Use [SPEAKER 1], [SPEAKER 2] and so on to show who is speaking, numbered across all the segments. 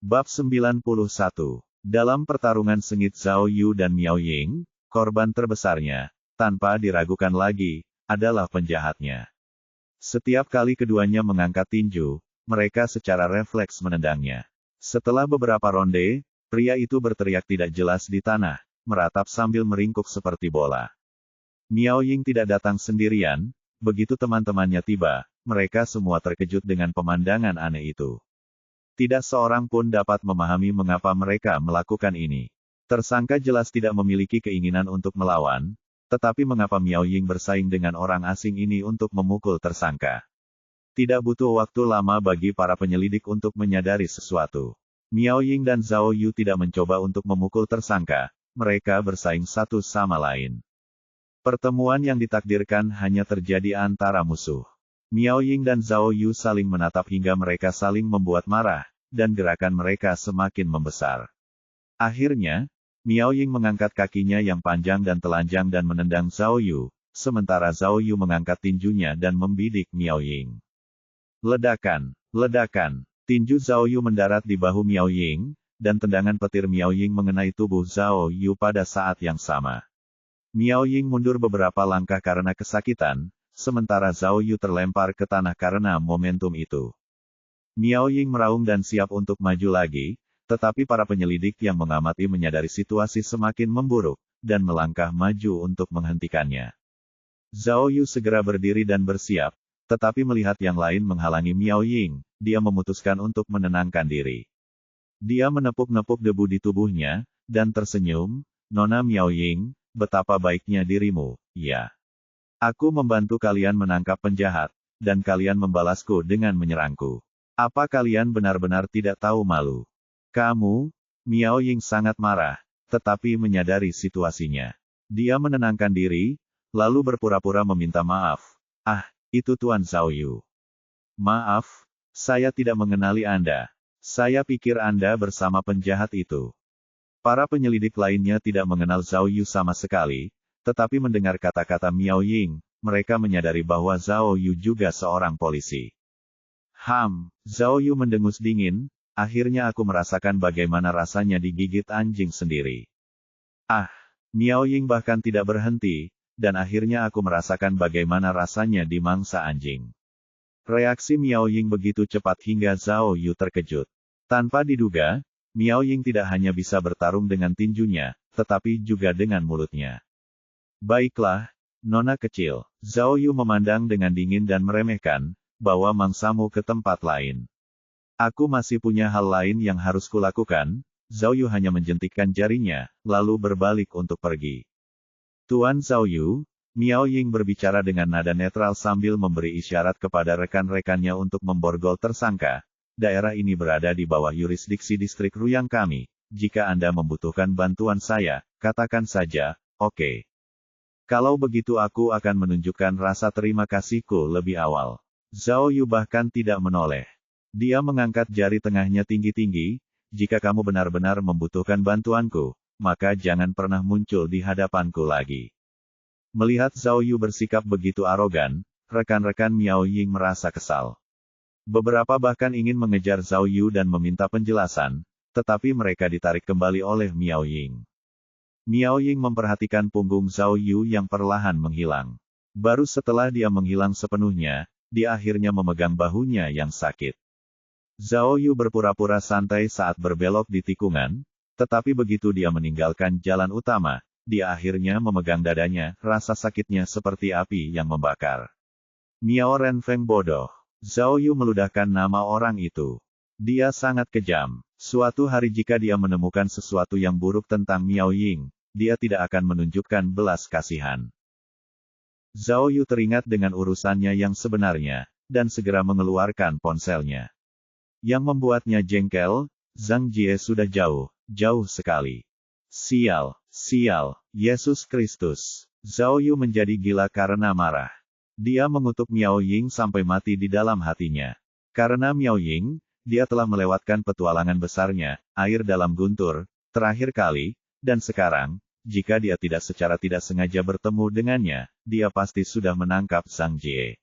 [SPEAKER 1] Bab 91. Dalam pertarungan sengit Zhao Yu dan Miao Ying, korban terbesarnya, tanpa diragukan lagi, adalah penjahatnya. Setiap kali keduanya mengangkat tinju, mereka secara refleks menendangnya. Setelah beberapa ronde, pria itu berteriak tidak jelas di tanah, meratap sambil meringkuk seperti bola. Miao Ying tidak datang sendirian, begitu teman-temannya tiba, mereka semua terkejut dengan pemandangan aneh itu. Tidak seorang pun dapat memahami mengapa mereka melakukan ini. Tersangka jelas tidak memiliki keinginan untuk melawan, tetapi mengapa Miao Ying bersaing dengan orang asing ini untuk memukul tersangka? Tidak butuh waktu lama bagi para penyelidik untuk menyadari sesuatu. Miao Ying dan Zhao Yu tidak mencoba untuk memukul tersangka, mereka bersaing satu sama lain. Pertemuan yang ditakdirkan hanya terjadi antara musuh. Miao Ying dan Zhao Yu saling menatap hingga mereka saling membuat marah, dan gerakan mereka semakin membesar. Akhirnya, Miao Ying mengangkat kakinya yang panjang dan telanjang dan menendang Zhao Yu, sementara Zhao Yu mengangkat tinjunya dan membidik Miao Ying. Ledakan, ledakan, tinju Zhao Yu mendarat di bahu Miao Ying, dan tendangan petir Miao Ying mengenai tubuh Zhao Yu pada saat yang sama. Miao Ying mundur beberapa langkah karena kesakitan, sementara Zhao Yu terlempar ke tanah karena momentum itu. Miao Ying meraung dan siap untuk maju lagi, tetapi para penyelidik yang mengamati menyadari situasi semakin memburuk, dan melangkah maju untuk menghentikannya. Zhao Yu segera berdiri dan bersiap, tetapi melihat yang lain menghalangi Miao Ying, dia memutuskan untuk menenangkan diri. Dia menepuk-nepuk debu di tubuhnya, dan tersenyum, "Nona Miao Ying, betapa baiknya dirimu, ya. Aku membantu kalian menangkap penjahat, dan kalian membalasku dengan menyerangku. Apa kalian benar-benar tidak tahu malu?" "Kamu?" Miao Ying sangat marah, tetapi menyadari situasinya. Dia menenangkan diri, lalu berpura-pura meminta maaf. "Ah, itu Tuan Zhao Yu. Maaf, saya tidak mengenali Anda. Saya pikir Anda bersama penjahat itu." Para penyelidik lainnya tidak mengenal Zhao Yu sama sekali, tetapi mendengar kata-kata Miao Ying, mereka menyadari bahwa Zhao Yu juga seorang polisi. Zhao Yu mendengus dingin, "Akhirnya aku merasakan bagaimana rasanya digigit anjing sendiri. Ah, Miao Ying bahkan tidak berhenti, dan akhirnya aku merasakan bagaimana rasanya dimangsa anjing." Reaksi Miao Ying begitu cepat hingga Zhao Yu terkejut. Tanpa diduga, Miao Ying tidak hanya bisa bertarung dengan tinjunya, tetapi juga dengan mulutnya. "Baiklah, nona kecil." Zhao Yu memandang dengan dingin dan meremehkan, "bawa mangsamu ke tempat lain. Aku masih punya hal lain yang harus kulakukan." Zhao Yu hanya menjentikkan jarinya, lalu berbalik untuk pergi. "Tuan Zhao Yu," Miao Ying berbicara dengan nada netral sambil memberi isyarat kepada rekan-rekannya untuk memborgol tersangka. "Daerah ini berada di bawah yurisdiksi distrik Ruyang kami. Jika Anda membutuhkan bantuan saya, katakan saja, oke? Kalau begitu aku akan menunjukkan rasa terima kasihku lebih awal." Zhao Yu bahkan tidak menoleh. Dia mengangkat jari tengahnya tinggi-tinggi, "Jika kamu benar-benar membutuhkan bantuanku, maka jangan pernah muncul di hadapanku lagi." Melihat Zhao Yu bersikap begitu arogan, rekan-rekan Miao Ying merasa kesal. Beberapa bahkan ingin mengejar Zhao Yu dan meminta penjelasan, tetapi mereka ditarik kembali oleh Miao Ying. Miao Ying memperhatikan punggung Zhao Yu yang perlahan menghilang. Baru setelah dia menghilang sepenuhnya, dia akhirnya memegang bahunya yang sakit. Zhao Yu berpura-pura santai saat berbelok di tikungan, tetapi begitu dia meninggalkan jalan utama, dia akhirnya memegang dadanya, rasa sakitnya seperti api yang membakar. "Miao Renfeng bodoh." Zhao Yu meludahkan nama orang itu. Dia sangat kejam. Suatu hari jika dia menemukan sesuatu yang buruk tentang Miao Ying, dia tidak akan menunjukkan belas kasihan. Zhao Yu teringat dengan urusannya yang sebenarnya, dan segera mengeluarkan ponselnya. Yang membuatnya jengkel, Zhang Jie sudah jauh, jauh sekali. Sial, sial, Yesus Kristus. Zhao Yu menjadi gila karena marah. Dia mengutuk Miao Ying sampai mati di dalam hatinya. Karena Miao Ying, dia telah melewatkan petualangan besarnya, air dalam guntur, terakhir kali, dan sekarang, jika dia secara tidak sengaja bertemu dengannya, dia pasti sudah menangkap Zhang Jie.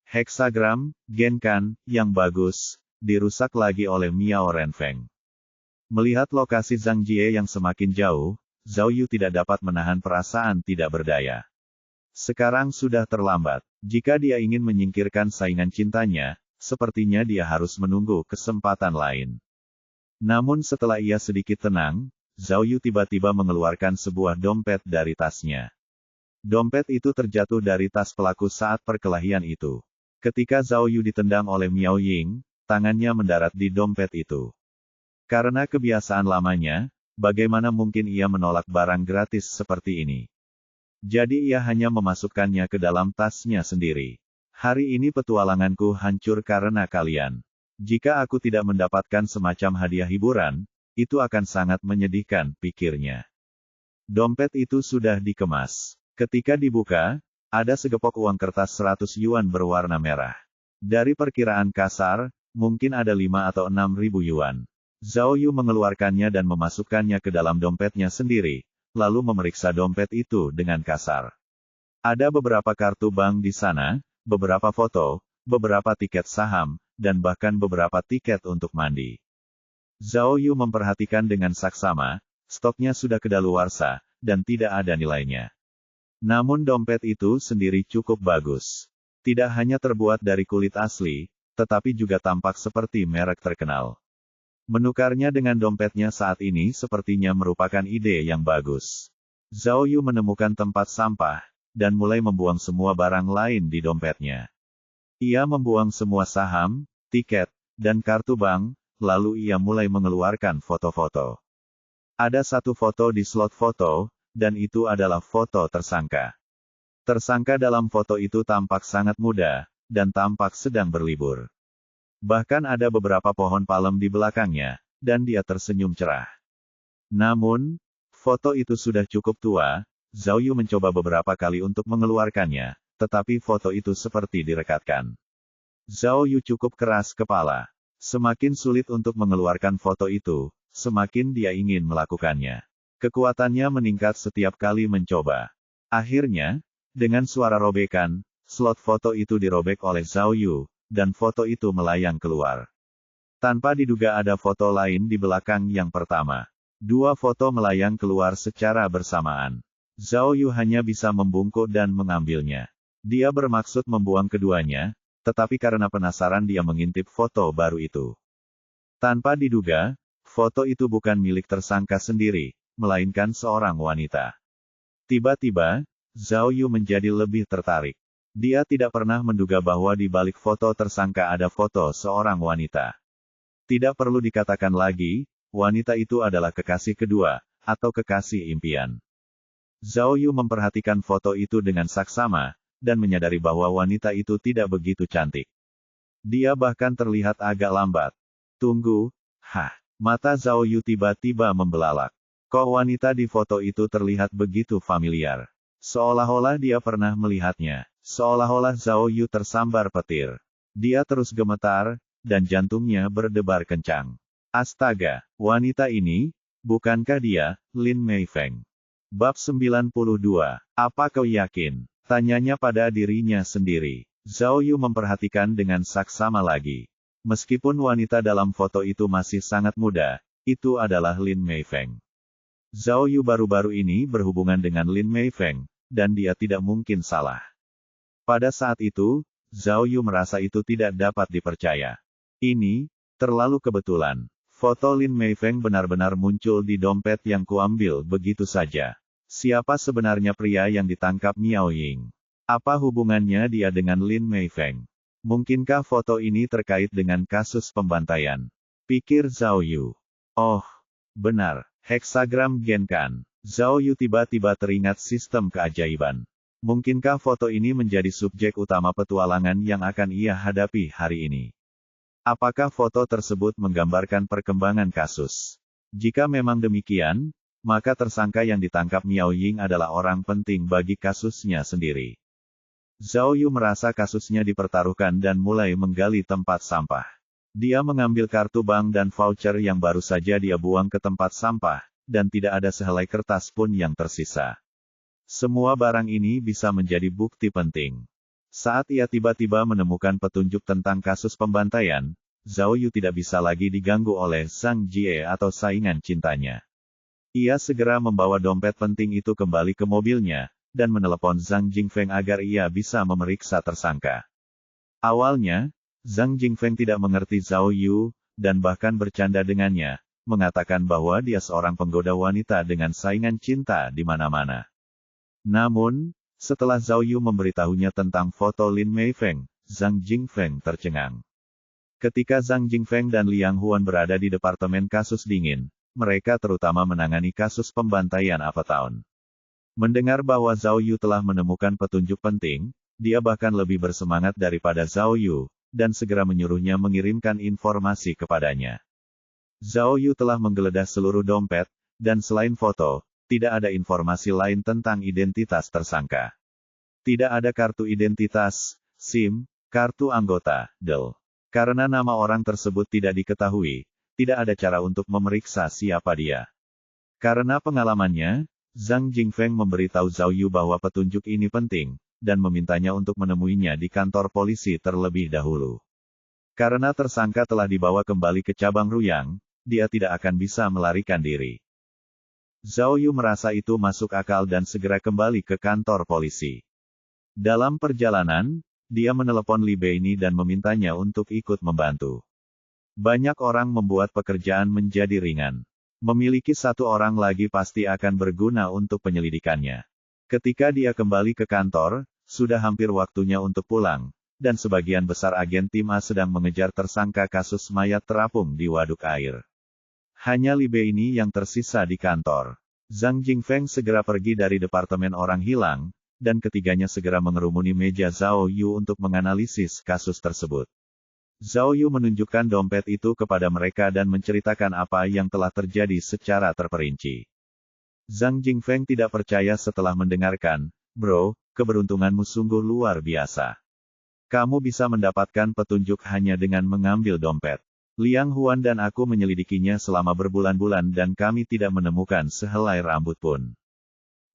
[SPEAKER 1] Heksagram, Genkan, yang bagus, dirusak lagi oleh Miao Renfeng. Melihat lokasi Zhang Jie yang semakin jauh, Zhao Yu tidak dapat menahan perasaan tidak berdaya. Sekarang sudah terlambat. Jika dia ingin menyingkirkan saingan cintanya, sepertinya dia harus menunggu kesempatan lain. Namun setelah ia sedikit tenang, Zhao Yu tiba-tiba mengeluarkan sebuah dompet dari tasnya. Dompet itu terjatuh dari tas pelaku saat perkelahian itu. Ketika Zhao Yu ditendang oleh Miao Ying, tangannya mendarat di dompet itu. Karena kebiasaan lamanya, bagaimana mungkin ia menolak barang gratis seperti ini? Jadi ia hanya memasukkannya ke dalam tasnya sendiri. Hari ini petualanganku hancur karena kalian. Jika aku tidak mendapatkan semacam hadiah hiburan, itu akan sangat menyedihkan, pikirnya. Dompet itu sudah dikemas. Ketika dibuka, ada segepok uang kertas 100 yuan berwarna merah. Dari perkiraan kasar, mungkin ada 5 atau 6 ribu yuan. Zhao Yu mengeluarkannya dan memasukkannya ke dalam dompetnya sendiri, lalu memeriksa dompet itu dengan kasar. Ada beberapa kartu bank di sana, beberapa foto, beberapa tiket saham, dan bahkan beberapa tiket untuk mandi. Zhao Yu memperhatikan dengan saksama, stoknya sudah kedaluarsa, dan tidak ada nilainya. Namun dompet itu sendiri cukup bagus. Tidak hanya terbuat dari kulit asli, tetapi juga tampak seperti merek terkenal. Menukarnya dengan dompetnya saat ini sepertinya merupakan ide yang bagus. Zhao Yu menemukan tempat sampah, dan mulai membuang semua barang lain di dompetnya. Ia membuang semua saham, tiket, dan kartu bank, lalu ia mulai mengeluarkan foto-foto. Ada satu foto di slot foto, dan itu adalah foto tersangka. Tersangka dalam foto itu tampak sangat muda, dan tampak sedang berlibur. Bahkan ada beberapa pohon palem di belakangnya, dan dia tersenyum cerah. Namun, foto itu sudah cukup tua. Zhao Yu mencoba beberapa kali untuk mengeluarkannya, tetapi foto itu seperti direkatkan. Zhao Yu cukup keras kepala. Semakin sulit untuk mengeluarkan foto itu, semakin dia ingin melakukannya. Kekuatannya meningkat setiap kali mencoba. Akhirnya, dengan suara robekan, slot foto itu dirobek oleh Zhao Yu, dan foto itu melayang keluar. Tanpa diduga ada foto lain di belakang yang pertama. Dua foto melayang keluar secara bersamaan. Zhao Yu hanya bisa membungkuk dan mengambilnya. Dia bermaksud membuang keduanya, tetapi karena penasaran dia mengintip foto baru itu. Tanpa diduga, foto itu bukan milik tersangka sendiri, melainkan seorang wanita. Tiba-tiba, Zhao Yu menjadi lebih tertarik. Dia tidak pernah menduga bahwa di balik foto tersangka ada foto seorang wanita. Tidak perlu dikatakan lagi, wanita itu adalah kekasih kedua, atau kekasih impian. Zhao Yu memperhatikan foto itu dengan saksama, dan menyadari bahwa wanita itu tidak begitu cantik. Dia bahkan terlihat agak lambat. Tunggu, mata Zhao Yu tiba-tiba membelalak. Kok wanita di foto itu terlihat begitu familiar? Seolah-olah dia pernah melihatnya. Seolah-olah Zhao Yu tersambar petir. Dia terus gemetar, dan jantungnya berdebar kencang. Astaga, wanita ini, bukankah dia, Lin Meifeng? Bab 92. Apa kau yakin? Tanyanya pada dirinya sendiri. Zhao Yu memperhatikan dengan saksama lagi. Meskipun wanita dalam foto itu masih sangat muda, itu adalah Lin Meifeng. Zhao Yu baru-baru ini berhubungan dengan Lin Meifeng, dan dia tidak mungkin salah. Pada saat itu, Zhao Yu merasa itu tidak dapat dipercaya. Ini, terlalu kebetulan. Foto Lin Meifeng benar-benar muncul di dompet yang kuambil begitu saja. Siapa sebenarnya pria yang ditangkap Miao Ying? Apa hubungannya dia dengan Lin Meifeng? Mungkinkah foto ini terkait dengan kasus pembantaian? Pikir Zhao Yu. Oh, benar, heksagram Genkan. Zhao Yu tiba-tiba teringat sistem keajaiban. Mungkinkah foto ini menjadi subjek utama petualangan yang akan ia hadapi hari ini? Apakah foto tersebut menggambarkan perkembangan kasus? Jika memang demikian, maka tersangka yang ditangkap Miao Ying adalah orang penting bagi kasusnya sendiri. Zhao Yu merasa kasusnya dipertaruhkan dan mulai menggali tempat sampah. Dia mengambil kartu bank dan voucher yang baru saja dia buang ke tempat sampah, dan tidak ada sehelai kertas pun yang tersisa. Semua barang ini bisa menjadi bukti penting. Saat ia tiba-tiba menemukan petunjuk tentang kasus pembantaian, Zhao Yu tidak bisa lagi diganggu oleh Zhang Jie atau saingan cintanya. Ia segera membawa dompet penting itu kembali ke mobilnya, dan menelepon Zhang Jingfeng agar ia bisa memeriksa tersangka. Awalnya, Zhang Jingfeng tidak mengerti Zhao Yu, dan bahkan bercanda dengannya, mengatakan bahwa dia seorang penggoda wanita dengan saingan cinta di mana-mana. Namun, setelah Zhao Yu memberitahunya tentang foto Lin Meifeng, Zhang Jingfeng tercengang. Ketika Zhang Jingfeng dan Liang Huan berada di Departemen Kasus Dingin, mereka terutama menangani kasus pembantaian Uptown. Mendengar bahwa Zhao Yu telah menemukan petunjuk penting, dia bahkan lebih bersemangat daripada Zhao Yu, dan segera menyuruhnya mengirimkan informasi kepadanya. Zhao Yu telah menggeledah seluruh dompet, dan selain foto, tidak ada informasi lain tentang identitas tersangka. Tidak ada kartu identitas, SIM, kartu anggota, DL. Karena nama orang tersebut tidak diketahui, tidak ada cara untuk memeriksa siapa dia. Karena pengalamannya, Zhang Jingfeng memberitahu Zhao Yu bahwa petunjuk ini penting, dan memintanya untuk menemuinya di kantor polisi terlebih dahulu. Karena tersangka telah dibawa kembali ke cabang Ruyang, dia tidak akan bisa melarikan diri. Zhao Yu merasa itu masuk akal dan segera kembali ke kantor polisi. Dalam perjalanan, dia menelepon Li Beini dan memintanya untuk ikut membantu. Banyak orang membuat pekerjaan menjadi ringan. Memiliki satu orang lagi pasti akan berguna untuk penyelidikannya. Ketika dia kembali ke kantor, sudah hampir waktunya untuk pulang, dan sebagian besar agen tim A sedang mengejar tersangka kasus mayat terapung di waduk air. Hanya Li Beini yang tersisa di kantor. Zhang Jingfeng segera pergi dari Departemen Orang Hilang, dan ketiganya segera mengerumuni meja Zhao Yu untuk menganalisis kasus tersebut. Zhao Yu menunjukkan dompet itu kepada mereka dan menceritakan apa yang telah terjadi secara terperinci. Zhang Jingfeng tidak percaya setelah mendengarkan, "Bro, keberuntunganmu sungguh luar biasa. Kamu bisa mendapatkan petunjuk hanya dengan mengambil dompet. Liang Huan dan aku menyelidikinya selama berbulan-bulan dan kami tidak menemukan sehelai rambut pun."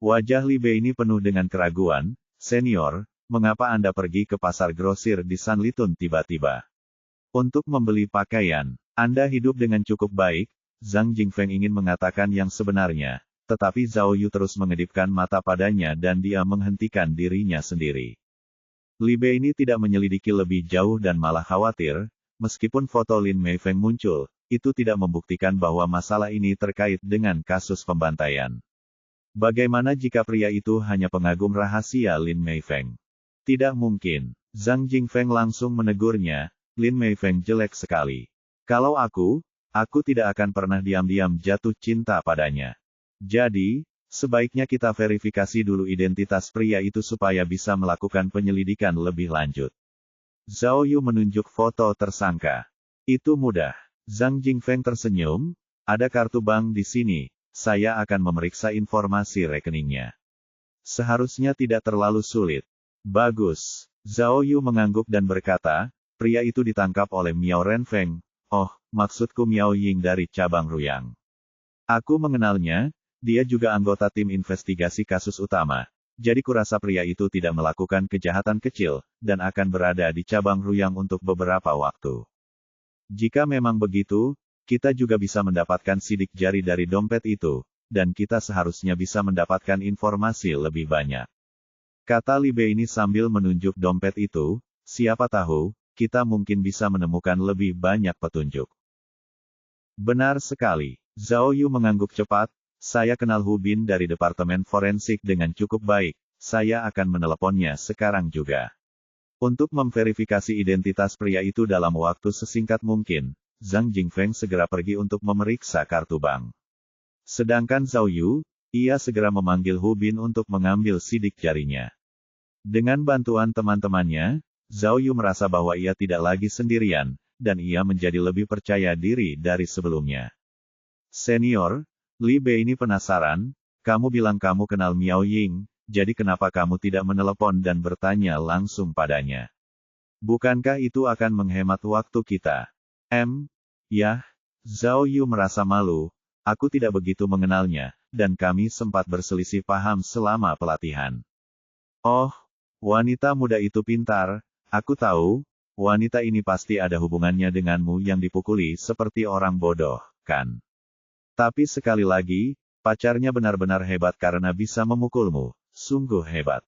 [SPEAKER 1] Wajah Li Beini penuh dengan keraguan. "Senior, mengapa Anda pergi ke pasar grosir di Sanlitun tiba-tiba? Untuk membeli pakaian, Anda hidup dengan cukup baik." Zhang Jingfeng ingin mengatakan yang sebenarnya, tetapi Zhao Yu terus mengedipkan mata padanya dan dia menghentikan dirinya sendiri. Li Beini tidak menyelidiki lebih jauh dan malah khawatir, meskipun foto Lin Meifeng muncul, itu tidak membuktikan bahwa masalah ini terkait dengan kasus pembantaian. Bagaimana jika pria itu hanya pengagum rahasia Lin Meifeng? Tidak mungkin. Zhang Jingfeng langsung menegurnya, "Lin Meifeng jelek sekali. Kalau aku tidak akan pernah diam-diam jatuh cinta padanya. Jadi, sebaiknya kita verifikasi dulu identitas pria itu supaya bisa melakukan penyelidikan lebih lanjut." Zhao Yu menunjuk foto tersangka. "Itu mudah." Zhang Jingfeng tersenyum, "Ada kartu bank di sini, saya akan memeriksa informasi rekeningnya. Seharusnya tidak terlalu sulit." "Bagus." Zhao Yu mengangguk dan berkata, "Pria itu ditangkap oleh Miao Renfeng." "Oh, maksudku Miao Ying dari cabang Ruyang. Aku mengenalnya. Dia juga anggota tim investigasi kasus utama. Jadi kurasa pria itu tidak melakukan kejahatan kecil, dan akan berada di cabang Ruyang untuk beberapa waktu. Jika memang begitu, kita juga bisa mendapatkan sidik jari dari dompet itu, dan kita seharusnya bisa mendapatkan informasi lebih banyak." Kata Li Beini sambil menunjuk dompet itu, "Siapa tahu, kita mungkin bisa menemukan lebih banyak petunjuk." "Benar sekali." Zhao Yu mengangguk cepat, "Saya kenal Hu Bin dari Departemen Forensik dengan cukup baik, saya akan meneleponnya sekarang juga." Untuk memverifikasi identitas pria itu dalam waktu sesingkat mungkin, Zhang Jingfeng segera pergi untuk memeriksa kartu bank. Sedangkan Zhao Yu, ia segera memanggil Hu Bin untuk mengambil sidik jarinya. Dengan bantuan teman-temannya, Zhao Yu merasa bahwa ia tidak lagi sendirian, dan ia menjadi lebih percaya diri dari sebelumnya. "Senior, Li Beini penasaran, kamu bilang kamu kenal Miao Ying, jadi kenapa kamu tidak menelepon dan bertanya langsung padanya? Bukankah itu akan menghemat waktu kita?" Ya." Zhao Yu merasa malu, "Aku tidak begitu mengenalnya, dan kami sempat berselisih paham selama pelatihan." "Oh, wanita muda itu pintar, aku tahu, wanita ini pasti ada hubungannya denganmu yang dipukuli seperti orang bodoh, kan? Tapi sekali lagi, pacarnya benar-benar hebat karena bisa memukulmu, sungguh hebat.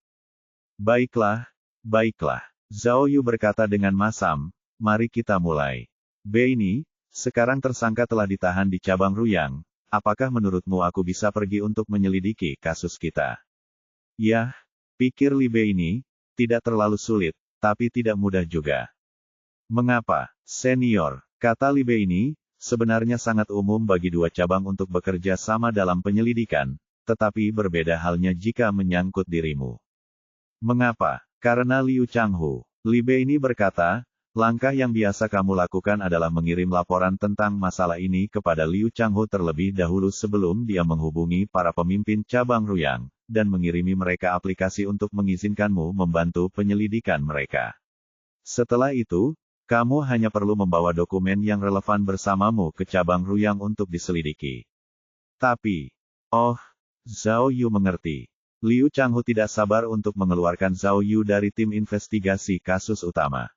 [SPEAKER 1] Baiklah, baiklah. Zhao Yu berkata dengan masam, mari kita mulai. Beini, sekarang tersangka telah ditahan di cabang Ruyang, apakah menurutmu aku bisa pergi untuk menyelidiki kasus kita? Yah, pikir Li Beini, tidak terlalu sulit, tapi tidak mudah juga. Mengapa, senior? Kata Li Beini, sebenarnya sangat umum bagi dua cabang untuk bekerja sama dalam penyelidikan, tetapi berbeda halnya jika menyangkut dirimu. Mengapa? Karena Liu Changhu. Li Beini berkata, langkah yang biasa kamu lakukan adalah mengirim laporan tentang masalah ini kepada Liu Changhu terlebih dahulu sebelum dia menghubungi para pemimpin cabang Ruyang, dan mengirimi mereka aplikasi untuk mengizinkanmu membantu penyelidikan mereka. Setelah itu, kamu hanya perlu membawa dokumen yang relevan bersamamu ke cabang Ruyang untuk diselidiki. Tapi, Zhao Yu mengerti. Liu Changhu tidak sabar untuk mengeluarkan Zhao Yu dari tim investigasi kasus utama.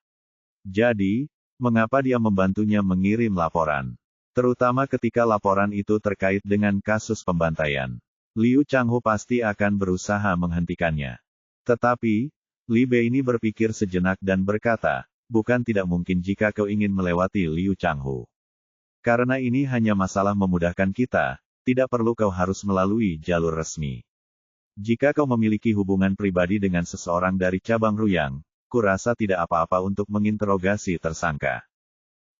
[SPEAKER 1] Jadi, mengapa dia membantunya mengirim laporan? Terutama ketika laporan itu terkait dengan kasus pembantaian. Liu Changhu pasti akan berusaha menghentikannya. Tetapi, Li Beini berpikir sejenak dan berkata, bukan tidak mungkin jika kau ingin melewati Liu Changhu. Karena ini hanya masalah memudahkan kita, tidak perlu kau harus melalui jalur resmi. Jika kau memiliki hubungan pribadi dengan seseorang dari cabang Ruyang, kurasa tidak apa-apa untuk menginterogasi tersangka.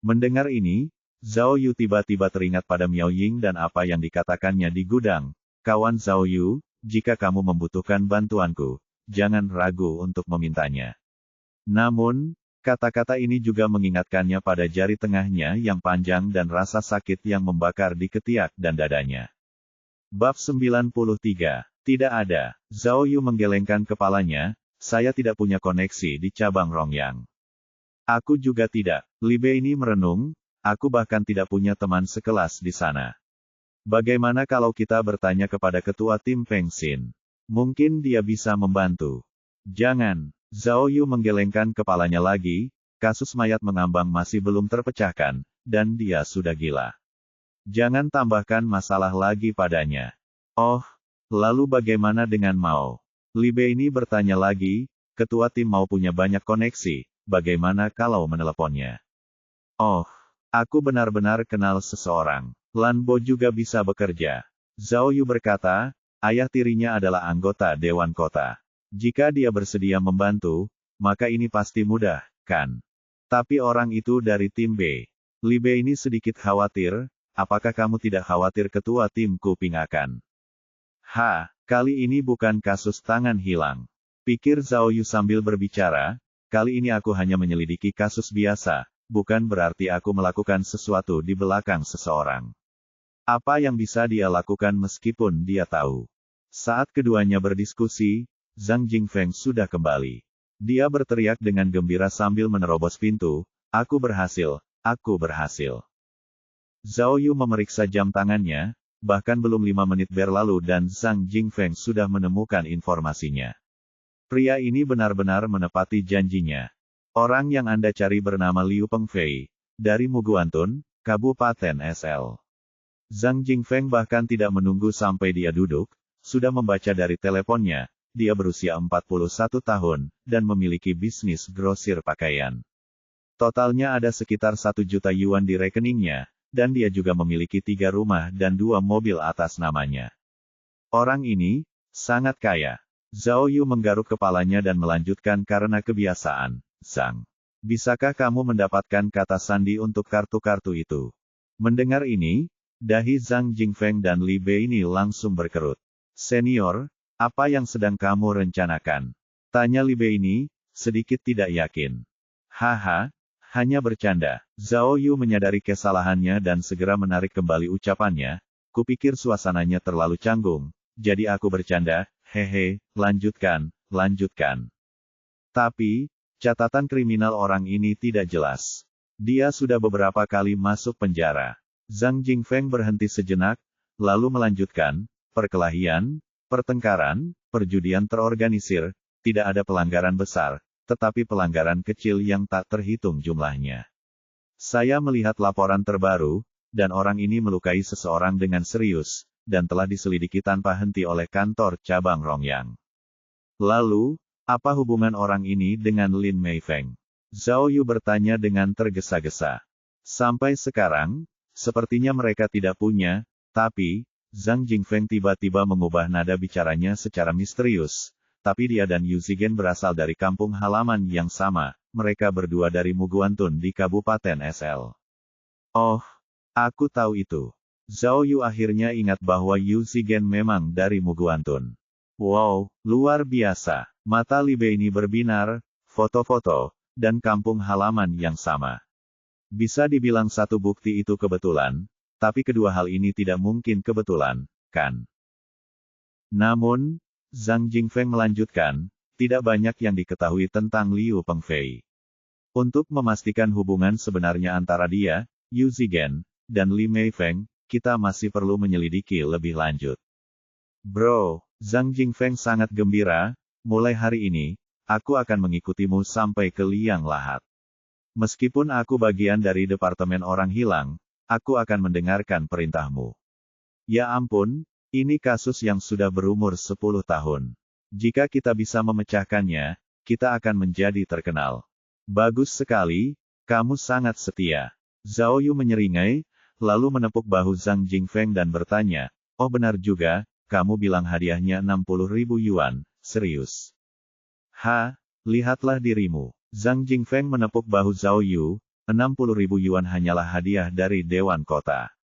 [SPEAKER 1] Mendengar ini, Zhao Yu tiba-tiba teringat pada Miao Ying dan apa yang dikatakannya di gudang. Kawan Zhao Yu, jika kamu membutuhkan bantuanku, jangan ragu untuk memintanya. Namun, kata-kata ini juga mengingatkannya pada jari tengahnya yang panjang dan rasa sakit yang membakar di ketiak dan dadanya. Bab 93. Tidak ada. Zhao Yu menggelengkan kepalanya, saya tidak punya koneksi di cabang Rongyang. Aku juga tidak. Li Beini merenung, aku bahkan tidak punya teman sekelas di sana. Bagaimana kalau kita bertanya kepada ketua tim Peng Xin? Mungkin dia bisa membantu. Jangan. Zhao Yu menggelengkan kepalanya lagi, kasus mayat mengambang masih belum terpecahkan, dan dia sudah gila. Jangan tambahkan masalah lagi padanya. Lalu bagaimana dengan Mao? Li Beini bertanya lagi, ketua tim Mao punya banyak koneksi, bagaimana kalau meneleponnya? Aku benar-benar kenal seseorang. Lan Bo juga bisa bekerja. Zhao Yu berkata, ayah tirinya adalah anggota Dewan Kota. Jika dia bersedia membantu, maka ini pasti mudah, kan? Tapi orang itu dari tim B. Li Beini sedikit khawatir, apakah kamu tidak khawatir ketua tim Kuping akan? Kali ini bukan kasus tangan hilang. Pikir Zhao Yu sambil berbicara, kali ini aku hanya menyelidiki kasus biasa, bukan berarti aku melakukan sesuatu di belakang seseorang. Apa yang bisa dia lakukan meskipun dia tahu? Saat keduanya berdiskusi, Zhang Jingfeng sudah kembali. Dia berteriak dengan gembira sambil menerobos pintu, aku berhasil, aku berhasil. Zhao Yu memeriksa jam tangannya, bahkan belum 5 menit berlalu dan Zhang Jingfeng sudah menemukan informasinya. Pria ini benar-benar menepati janjinya. Orang yang Anda cari bernama Liu Pengfei, dari Muguantun, Kabupaten SL. Zhang Jingfeng bahkan tidak menunggu sampai dia duduk, sudah membaca dari teleponnya, dia berusia 41 tahun, dan memiliki bisnis grosir pakaian. Totalnya ada sekitar 1 juta yuan di rekeningnya, dan dia juga memiliki 3 rumah dan 2 mobil atas namanya. Orang ini sangat kaya. Zhao Yu menggaruk kepalanya dan melanjutkan karena kebiasaan. Zhang, bisakah kamu mendapatkan kata sandi untuk kartu-kartu itu? Mendengar ini, dahi Zhang Jingfeng dan Li Beini langsung berkerut. Senior, apa yang sedang kamu rencanakan? Tanya Li Beini, sedikit tidak yakin. Hanya bercanda. Zhao Yu menyadari kesalahannya dan segera menarik kembali ucapannya, kupikir suasananya terlalu canggung, jadi aku bercanda, hehe, lanjutkan. Tapi, catatan kriminal orang ini tidak jelas. Dia sudah beberapa kali masuk penjara. Zhang Jingfeng berhenti sejenak, lalu melanjutkan, perkelahian, pertengkaran, perjudian terorganisir, tidak ada pelanggaran besar, tetapi pelanggaran kecil yang tak terhitung jumlahnya. Saya melihat laporan terbaru, dan orang ini melukai seseorang dengan serius, dan telah diselidiki tanpa henti oleh kantor cabang Rongyang. Lalu, apa hubungan orang ini dengan Lin Meifeng? Zhao Yu bertanya dengan tergesa-gesa. Sampai sekarang, sepertinya mereka tidak punya, tapi, Zhang Jingfeng tiba-tiba mengubah nada bicaranya secara misterius. Tapi dia dan Yu Zigen berasal dari kampung halaman yang sama, mereka berdua dari Muguantun di Kabupaten SL. Oh, aku tahu itu. Zhao Yu akhirnya ingat bahwa Yu Zigen memang dari Muguantun. Wow, luar biasa. Mata Li Bei ini berbinar, foto-foto, dan kampung halaman yang sama. Bisa dibilang satu bukti itu kebetulan, tapi kedua hal ini tidak mungkin kebetulan, kan? Namun, Zhang Jingfeng melanjutkan, tidak banyak yang diketahui tentang Liu Pengfei. Untuk memastikan hubungan sebenarnya antara dia, Yu Zigen, dan Li Meifeng, kita masih perlu menyelidiki lebih lanjut. Bro, Zhang Jingfeng sangat gembira, mulai hari ini, aku akan mengikutimu sampai ke Liang Lahat. Meskipun aku bagian dari Departemen Orang Hilang, aku akan mendengarkan perintahmu. Ya ampun, ini kasus yang sudah berumur 10 tahun. Jika kita bisa memecahkannya, kita akan menjadi terkenal. Bagus sekali, kamu sangat setia. Zhao Yu menyeringai, lalu menepuk bahu Zhang Jingfeng dan bertanya, oh benar juga, kamu bilang hadiahnya 60.000 yuan, serius. Lihatlah dirimu. Zhang Jingfeng menepuk bahu Zhao Yu, 60.000 yuan hanyalah hadiah dari Dewan Kota.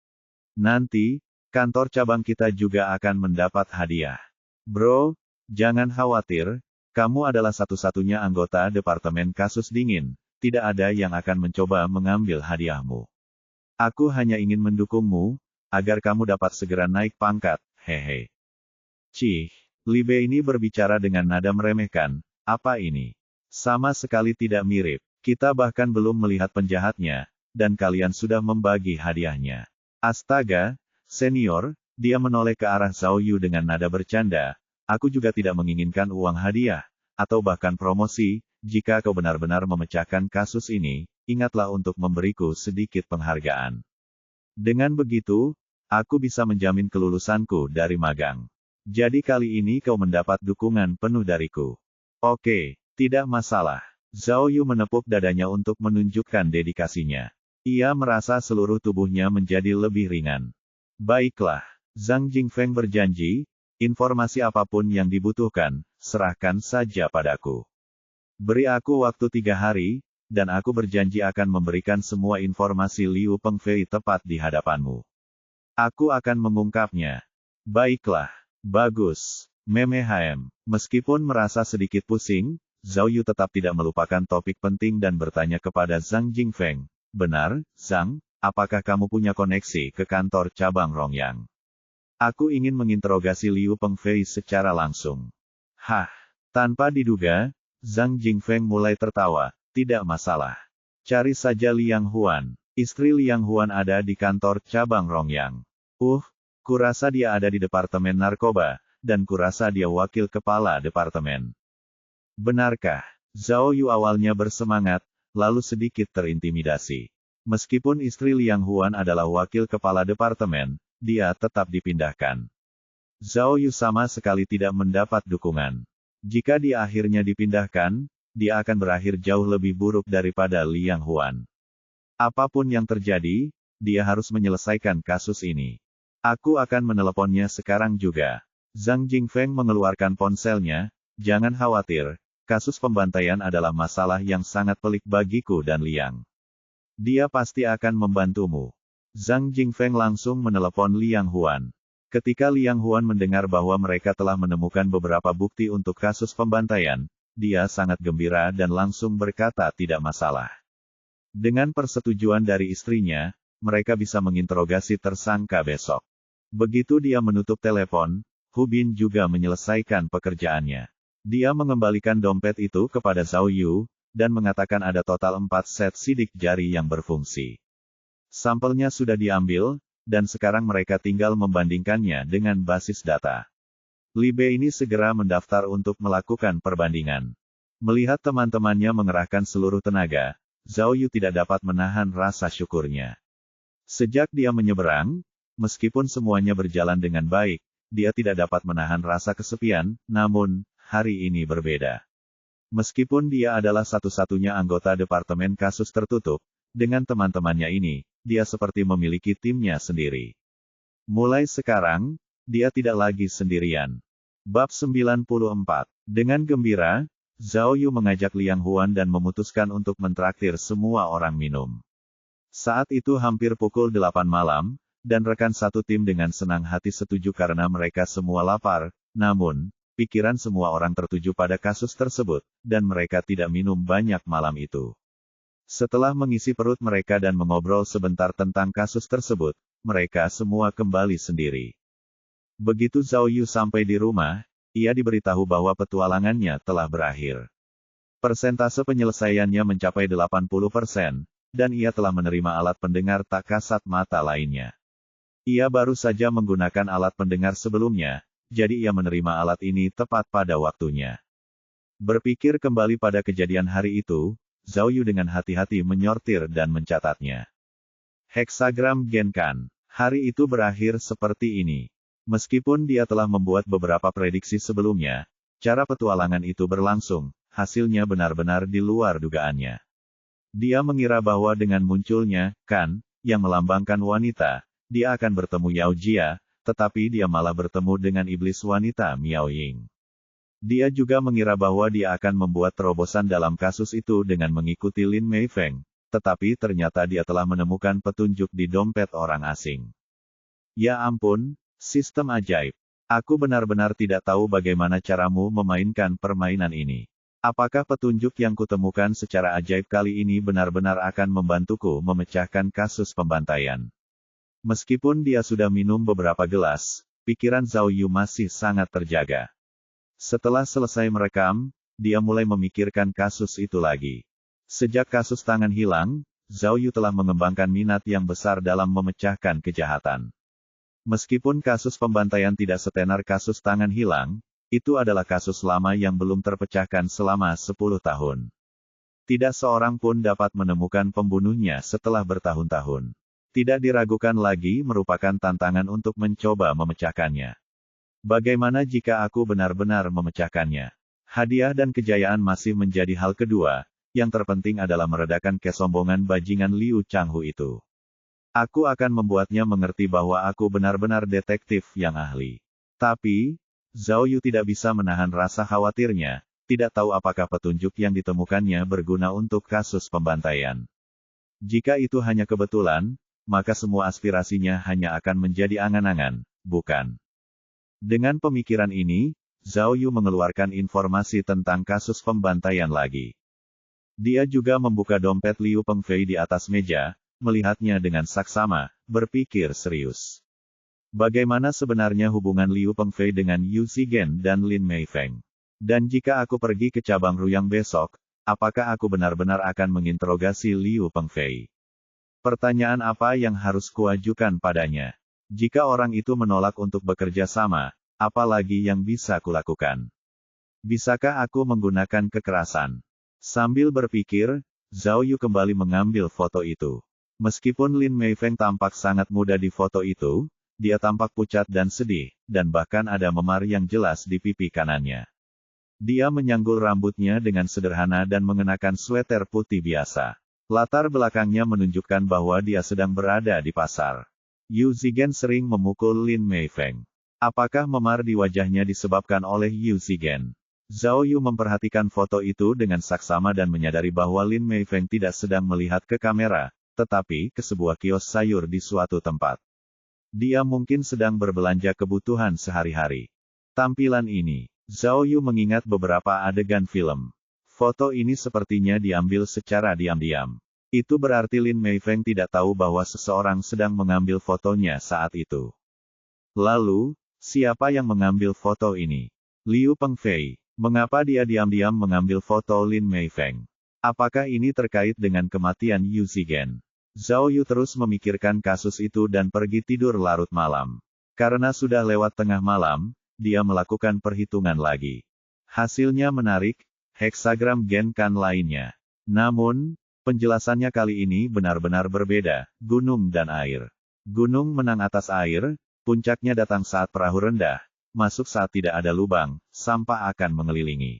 [SPEAKER 1] Nanti, kantor cabang kita juga akan mendapat hadiah. Bro, jangan khawatir, kamu adalah satu-satunya anggota Departemen Kasus Dingin, tidak ada yang akan mencoba mengambil hadiahmu. Aku hanya ingin mendukungmu, agar kamu dapat segera naik pangkat, hehe. Cih, Li Bei ini berbicara dengan nada meremehkan, apa ini? Sama sekali tidak mirip, kita bahkan belum melihat penjahatnya, dan kalian sudah membagi hadiahnya. Astaga! Senior, dia menoleh ke arah Zhao Yu dengan nada bercanda, aku juga tidak menginginkan uang hadiah, atau bahkan promosi, jika kau benar-benar memecahkan kasus ini, ingatlah untuk memberiku sedikit penghargaan. Dengan begitu, aku bisa menjamin kelulusanku dari magang. Jadi kali ini kau mendapat dukungan penuh dariku. Oke, tidak masalah. Zhao Yu menepuk dadanya untuk menunjukkan dedikasinya. Ia merasa seluruh tubuhnya menjadi lebih ringan. Baiklah, Zhang Jingfeng berjanji, informasi apapun yang dibutuhkan, serahkan saja padaku. Beri aku waktu 3 hari, dan aku berjanji akan memberikan semua informasi Liu Pengfei tepat di hadapanmu. Aku akan mengungkapnya. Baiklah, bagus, Memehm. Meskipun merasa sedikit pusing, Zhao Yu tetap tidak melupakan topik penting dan bertanya kepada Zhang Jingfeng. Benar, Zhang? Apakah kamu punya koneksi ke kantor cabang Rongyang? Aku ingin menginterogasi Liu Pengfei secara langsung. Tanpa diduga, Zhang Jingfeng mulai tertawa, tidak masalah. Cari saja Liang Huan. Istri Liang Huan ada di kantor cabang Rongyang. Kurasa dia ada di Departemen Narkoba, dan kurasa dia wakil kepala departemen. Benarkah? Zhao Yu awalnya bersemangat, lalu sedikit terintimidasi. Meskipun istri Liang Huan adalah wakil kepala departemen, dia tetap dipindahkan. Zhao Yu sama sekali tidak mendapat dukungan. Jika dia akhirnya dipindahkan, dia akan berakhir jauh lebih buruk daripada Liang Huan. Apapun yang terjadi, dia harus menyelesaikan kasus ini. Aku akan meneleponnya sekarang juga. Zhang Jingfeng mengeluarkan ponselnya, jangan khawatir, kasus pembantaian adalah masalah yang sangat pelik bagiku dan Liang. Dia pasti akan membantumu. Zhang Jingfeng langsung menelepon Liang Huan. Ketika Liang Huan mendengar bahwa mereka telah menemukan beberapa bukti untuk kasus pembantaian, dia sangat gembira dan langsung berkata tidak masalah. Dengan persetujuan dari istrinya, mereka bisa menginterogasi tersangka besok. Begitu dia menutup telepon, Hu Bin juga menyelesaikan pekerjaannya. Dia mengembalikan dompet itu kepada Zhao Yu, dan mengatakan ada total 4 set sidik jari yang berfungsi. Sampelnya sudah diambil, dan sekarang mereka tinggal membandingkannya dengan basis data. Li Bei ini segera mendaftar untuk melakukan perbandingan. Melihat teman-temannya mengerahkan seluruh tenaga, Zhao Yu tidak dapat menahan rasa syukurnya. Sejak dia menyeberang, meskipun semuanya berjalan dengan baik, dia tidak dapat menahan rasa kesepian, namun, hari ini berbeda. Meskipun dia adalah satu-satunya anggota Departemen Kasus Tertutup, dengan teman-temannya ini, dia seperti memiliki timnya sendiri. Mulai sekarang, dia tidak lagi sendirian. Bab 94. Dengan gembira, Zhao Yu mengajak Liang Huan dan memutuskan untuk mentraktir semua orang minum. Saat itu hampir pukul 8 malam, dan rekan satu tim dengan senang hati setuju karena mereka semua lapar, namun, pikiran semua orang tertuju pada kasus tersebut, dan mereka tidak minum banyak malam itu. Setelah mengisi perut mereka dan mengobrol sebentar tentang kasus tersebut, mereka semua kembali sendiri. Begitu Zhao Yu sampai di rumah, ia diberitahu bahwa petualangannya telah berakhir. Persentase penyelesaiannya mencapai 80%, dan ia telah menerima alat pendengar tak kasat mata lainnya. Ia baru saja menggunakan alat pendengar sebelumnya, jadi ia menerima alat ini tepat pada waktunya. Berpikir kembali pada kejadian hari itu, Zhao Yu dengan hati-hati menyortir dan mencatatnya. Heksagram Genkan. Hari itu berakhir seperti ini. Meskipun dia telah membuat beberapa prediksi sebelumnya, cara petualangan itu berlangsung, hasilnya benar-benar di luar dugaannya. Dia mengira bahwa dengan munculnya, Kan, yang melambangkan wanita, dia akan bertemu Yao Jia, tetapi dia malah bertemu dengan iblis wanita Miao Ying. Dia juga mengira bahwa dia akan membuat terobosan dalam kasus itu dengan mengikuti Lin Meifeng, tetapi ternyata dia telah menemukan petunjuk di dompet orang asing. Ya ampun, sistem ajaib. Aku benar-benar tidak tahu bagaimana caramu memainkan permainan ini. Apakah petunjuk yang kutemukan secara ajaib kali ini benar-benar akan membantuku memecahkan kasus pembantaian? Meskipun dia sudah minum beberapa gelas, pikiran Zhao Yu masih sangat terjaga. Setelah selesai merekam, dia mulai memikirkan kasus itu lagi. Sejak kasus tangan hilang, Zhao Yu telah mengembangkan minat yang besar dalam memecahkan kejahatan. Meskipun kasus pembantaian tidak setenar kasus tangan hilang, itu adalah kasus lama yang belum terpecahkan selama 10 tahun. Tidak seorang pun dapat menemukan pembunuhnya setelah bertahun-tahun. Tidak diragukan lagi merupakan tantangan untuk mencoba memecahkannya. Bagaimana jika aku benar-benar memecahkannya? Hadiah dan kejayaan masih menjadi hal kedua, yang terpenting adalah meredakan kesombongan bajingan Liu Changhu itu. Aku akan membuatnya mengerti bahwa aku benar-benar detektif yang ahli. Tapi, Zhao Yu tidak bisa menahan rasa khawatirnya, tidak tahu apakah petunjuk yang ditemukannya berguna untuk kasus pembantaian. Jika itu hanya kebetulan, maka semua aspirasinya hanya akan menjadi angan-angan, bukan? Dengan pemikiran ini, Zhao Yu mengeluarkan informasi tentang kasus pembantaian lagi. Dia juga membuka dompet Liu Pengfei di atas meja, melihatnya dengan saksama, berpikir serius. Bagaimana sebenarnya hubungan Liu Pengfei dengan Yu Zigen dan Lin Meifeng? Dan jika aku pergi ke cabang Ruyang besok, apakah aku benar-benar akan menginterogasi Liu Pengfei? Pertanyaan apa yang harus kuajukan padanya? Jika orang itu menolak untuk bekerja sama, apa lagi yang bisa kulakukan? Bisakah aku menggunakan kekerasan? Sambil berpikir, Zhao Yu kembali mengambil foto itu. Meskipun Lin Meifeng tampak sangat muda di foto itu, dia tampak pucat dan sedih, dan bahkan ada memar yang jelas di pipi kanannya. Dia menyanggul rambutnya dengan sederhana dan mengenakan sweter putih biasa. Latar belakangnya menunjukkan bahwa dia sedang berada di pasar. Yu Zigen sering memukul Lin Meifeng. Apakah memar di wajahnya disebabkan oleh Yu Zigen? Zhao Yu memperhatikan foto itu dengan saksama dan menyadari bahwa Lin Meifeng tidak sedang melihat ke kamera, tetapi ke sebuah kios sayur di suatu tempat. Dia mungkin sedang berbelanja kebutuhan sehari-hari. Tampilan ini, Zhao Yu mengingat beberapa adegan film. Foto ini sepertinya diambil secara diam-diam. Itu berarti Lin Meifeng tidak tahu bahwa seseorang sedang mengambil fotonya saat itu. Lalu, siapa yang mengambil foto ini? Liu Pengfei. Mengapa dia diam-diam mengambil foto Lin Meifeng? Apakah ini terkait dengan kematian Yu Zigen? Zhao Yu terus memikirkan kasus itu dan pergi tidur larut malam. Karena sudah lewat tengah malam, dia melakukan perhitungan lagi. Hasilnya menarik, heksagram Genkan lainnya. Namun, penjelasannya kali ini benar-benar berbeda, gunung dan air. Gunung menang atas air, puncaknya datang saat perahu rendah, masuk saat tidak ada lubang, sampah akan mengelilingi.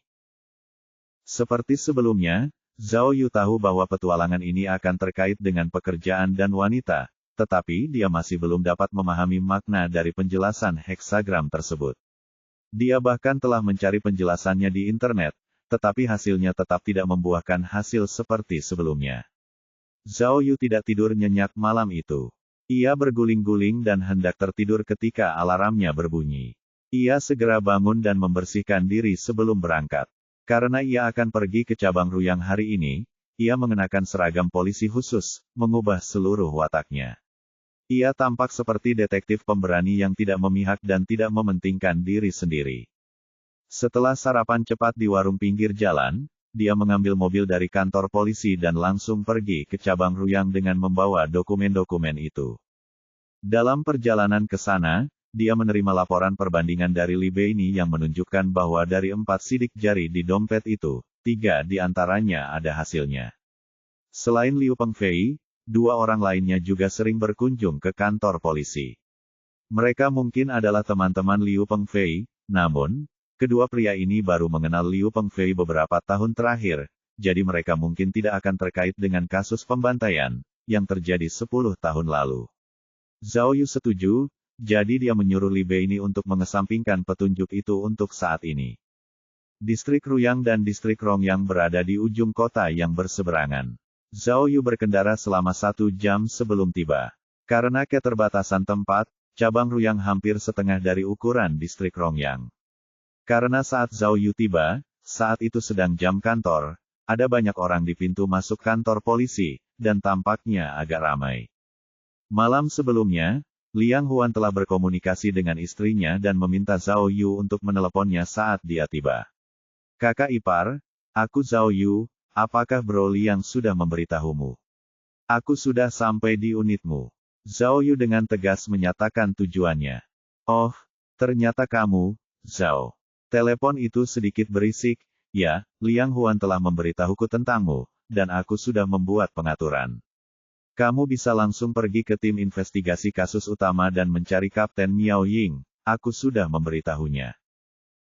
[SPEAKER 1] Seperti sebelumnya, Zhao Yu tahu bahwa petualangan ini akan terkait dengan pekerjaan dan wanita, tetapi dia masih belum dapat memahami makna dari penjelasan heksagram tersebut. Dia bahkan telah mencari penjelasannya di internet, tetapi hasilnya tetap tidak membuahkan hasil seperti sebelumnya. Zhao Yu tidak tidur nyenyak malam itu. Ia berguling-guling dan hendak tertidur ketika alarmnya berbunyi. Ia segera bangun dan membersihkan diri sebelum berangkat. Karena ia akan pergi ke cabang Ruyang hari ini, ia mengenakan seragam polisi khusus, mengubah seluruh wataknya. Ia tampak seperti detektif pemberani yang tidak memihak dan tidak mementingkan diri sendiri. Setelah sarapan cepat di warung pinggir jalan, dia mengambil mobil dari kantor polisi dan langsung pergi ke cabang Ruyang dengan membawa dokumen-dokumen itu. Dalam perjalanan ke sana, dia menerima laporan perbandingan dari Li Beini yang menunjukkan bahwa dari 4 sidik jari di dompet itu, 3 di antaranya ada hasilnya. Selain Liu Pengfei, 2 orang lainnya juga sering berkunjung ke kantor polisi. Mereka mungkin adalah teman-teman Liu Pengfei, namun, kedua pria ini baru mengenal Liu Pengfei beberapa tahun terakhir, jadi mereka mungkin tidak akan terkait dengan kasus pembantaian, yang terjadi 10 tahun lalu. Zhao Yu setuju, jadi dia menyuruh Li Beini untuk mengesampingkan petunjuk itu untuk saat ini. Distrik Ruyang dan distrik Rongyang berada di ujung kota yang berseberangan. Zhao Yu berkendara selama 1 jam sebelum tiba. Karena keterbatasan tempat, cabang Ruyang hampir setengah dari ukuran distrik Rongyang. Karena saat Zhao Yu tiba, saat itu sedang jam kantor, ada banyak orang di pintu masuk kantor polisi, dan tampaknya agak ramai. Malam sebelumnya, Liang Huan telah berkomunikasi dengan istrinya dan meminta Zhao Yu untuk meneleponnya saat dia tiba. Kakak ipar, aku Zhao Yu, apakah Bro Liang sudah memberitahumu? Aku sudah sampai di unitmu. Zhao Yu dengan tegas menyatakan tujuannya. Oh, ternyata kamu, Zhao. Telepon itu sedikit berisik, ya, Liang Huan telah memberitahuku tentangmu, dan aku sudah membuat pengaturan. Kamu bisa langsung pergi ke tim investigasi kasus utama dan mencari Kapten Miao Ying, aku sudah memberitahunya.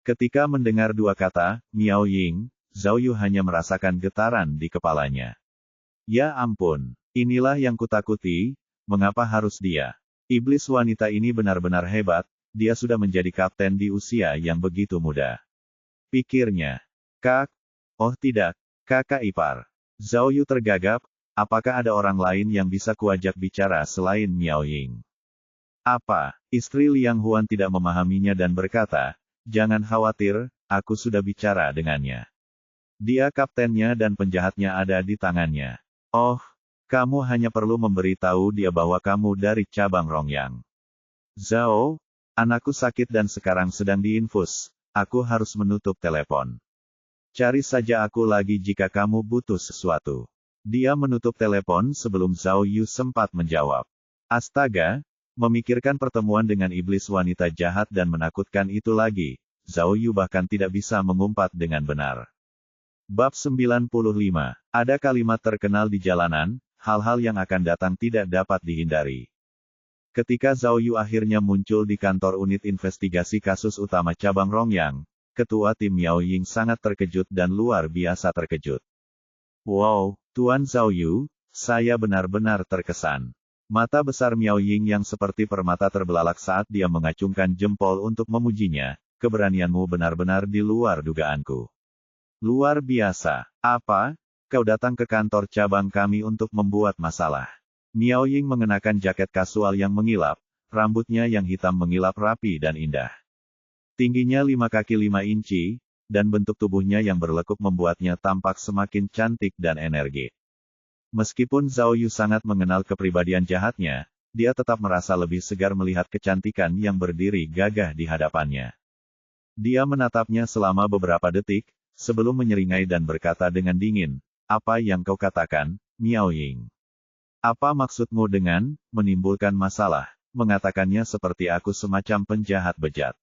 [SPEAKER 1] Ketika mendengar 2 kata, Miao Ying, Zhao Yu hanya merasakan getaran di kepalanya. Ya ampun, inilah yang kutakuti, mengapa harus dia? Iblis wanita ini benar-benar hebat, dia sudah menjadi kapten di usia yang begitu muda. Pikirnya. Oh tidak, kakak ipar. Zhao Yu tergagap. Apakah ada orang lain yang bisa kuajak bicara selain Miao Ying? Apa? Istri Liang Huan tidak memahaminya dan berkata, jangan khawatir, aku sudah bicara dengannya. Dia kaptennya dan penjahatnya ada di tangannya. Oh, kamu hanya perlu memberitahu dia bahwa kamu dari cabang Rongyang. Zhao, anakku sakit dan sekarang sedang diinfus, aku harus menutup telepon. Cari saja aku lagi jika kamu butuh sesuatu. Dia menutup telepon sebelum Zhao Yu sempat menjawab. Astaga, memikirkan pertemuan dengan iblis wanita jahat dan menakutkan itu lagi, Zhao Yu bahkan tidak bisa mengumpat dengan benar. Bab 95. Ada kalimat terkenal di jalanan, hal-hal yang akan datang tidak dapat dihindari. Ketika Zhao Yu akhirnya muncul di kantor unit investigasi kasus utama cabang Rongyang, ketua tim Miao Ying sangat terkejut dan luar biasa terkejut. Wow, Tuan Zhao Yu, saya benar-benar terkesan. Mata besar Miao Ying yang seperti permata terbelalak saat dia mengacungkan jempol untuk memujinya, keberanianmu benar-benar di luar dugaanku. Luar biasa. Apa? Kau datang ke kantor cabang kami untuk membuat masalah. Miao Ying mengenakan jaket kasual yang mengilap, rambutnya yang hitam mengilap rapi dan indah. Tingginya 5 kaki 5 inci, dan bentuk tubuhnya yang berlekuk membuatnya tampak semakin cantik dan energik. Meskipun Zhao Yu sangat mengenal kepribadian jahatnya, dia tetap merasa lebih segar melihat kecantikan yang berdiri gagah di hadapannya. Dia menatapnya selama beberapa detik, sebelum menyeringai dan berkata dengan dingin, apa yang kau katakan, Miao Ying? Apa maksudmu dengan menimbulkan masalah? Mengatakannya seperti aku semacam penjahat bejat.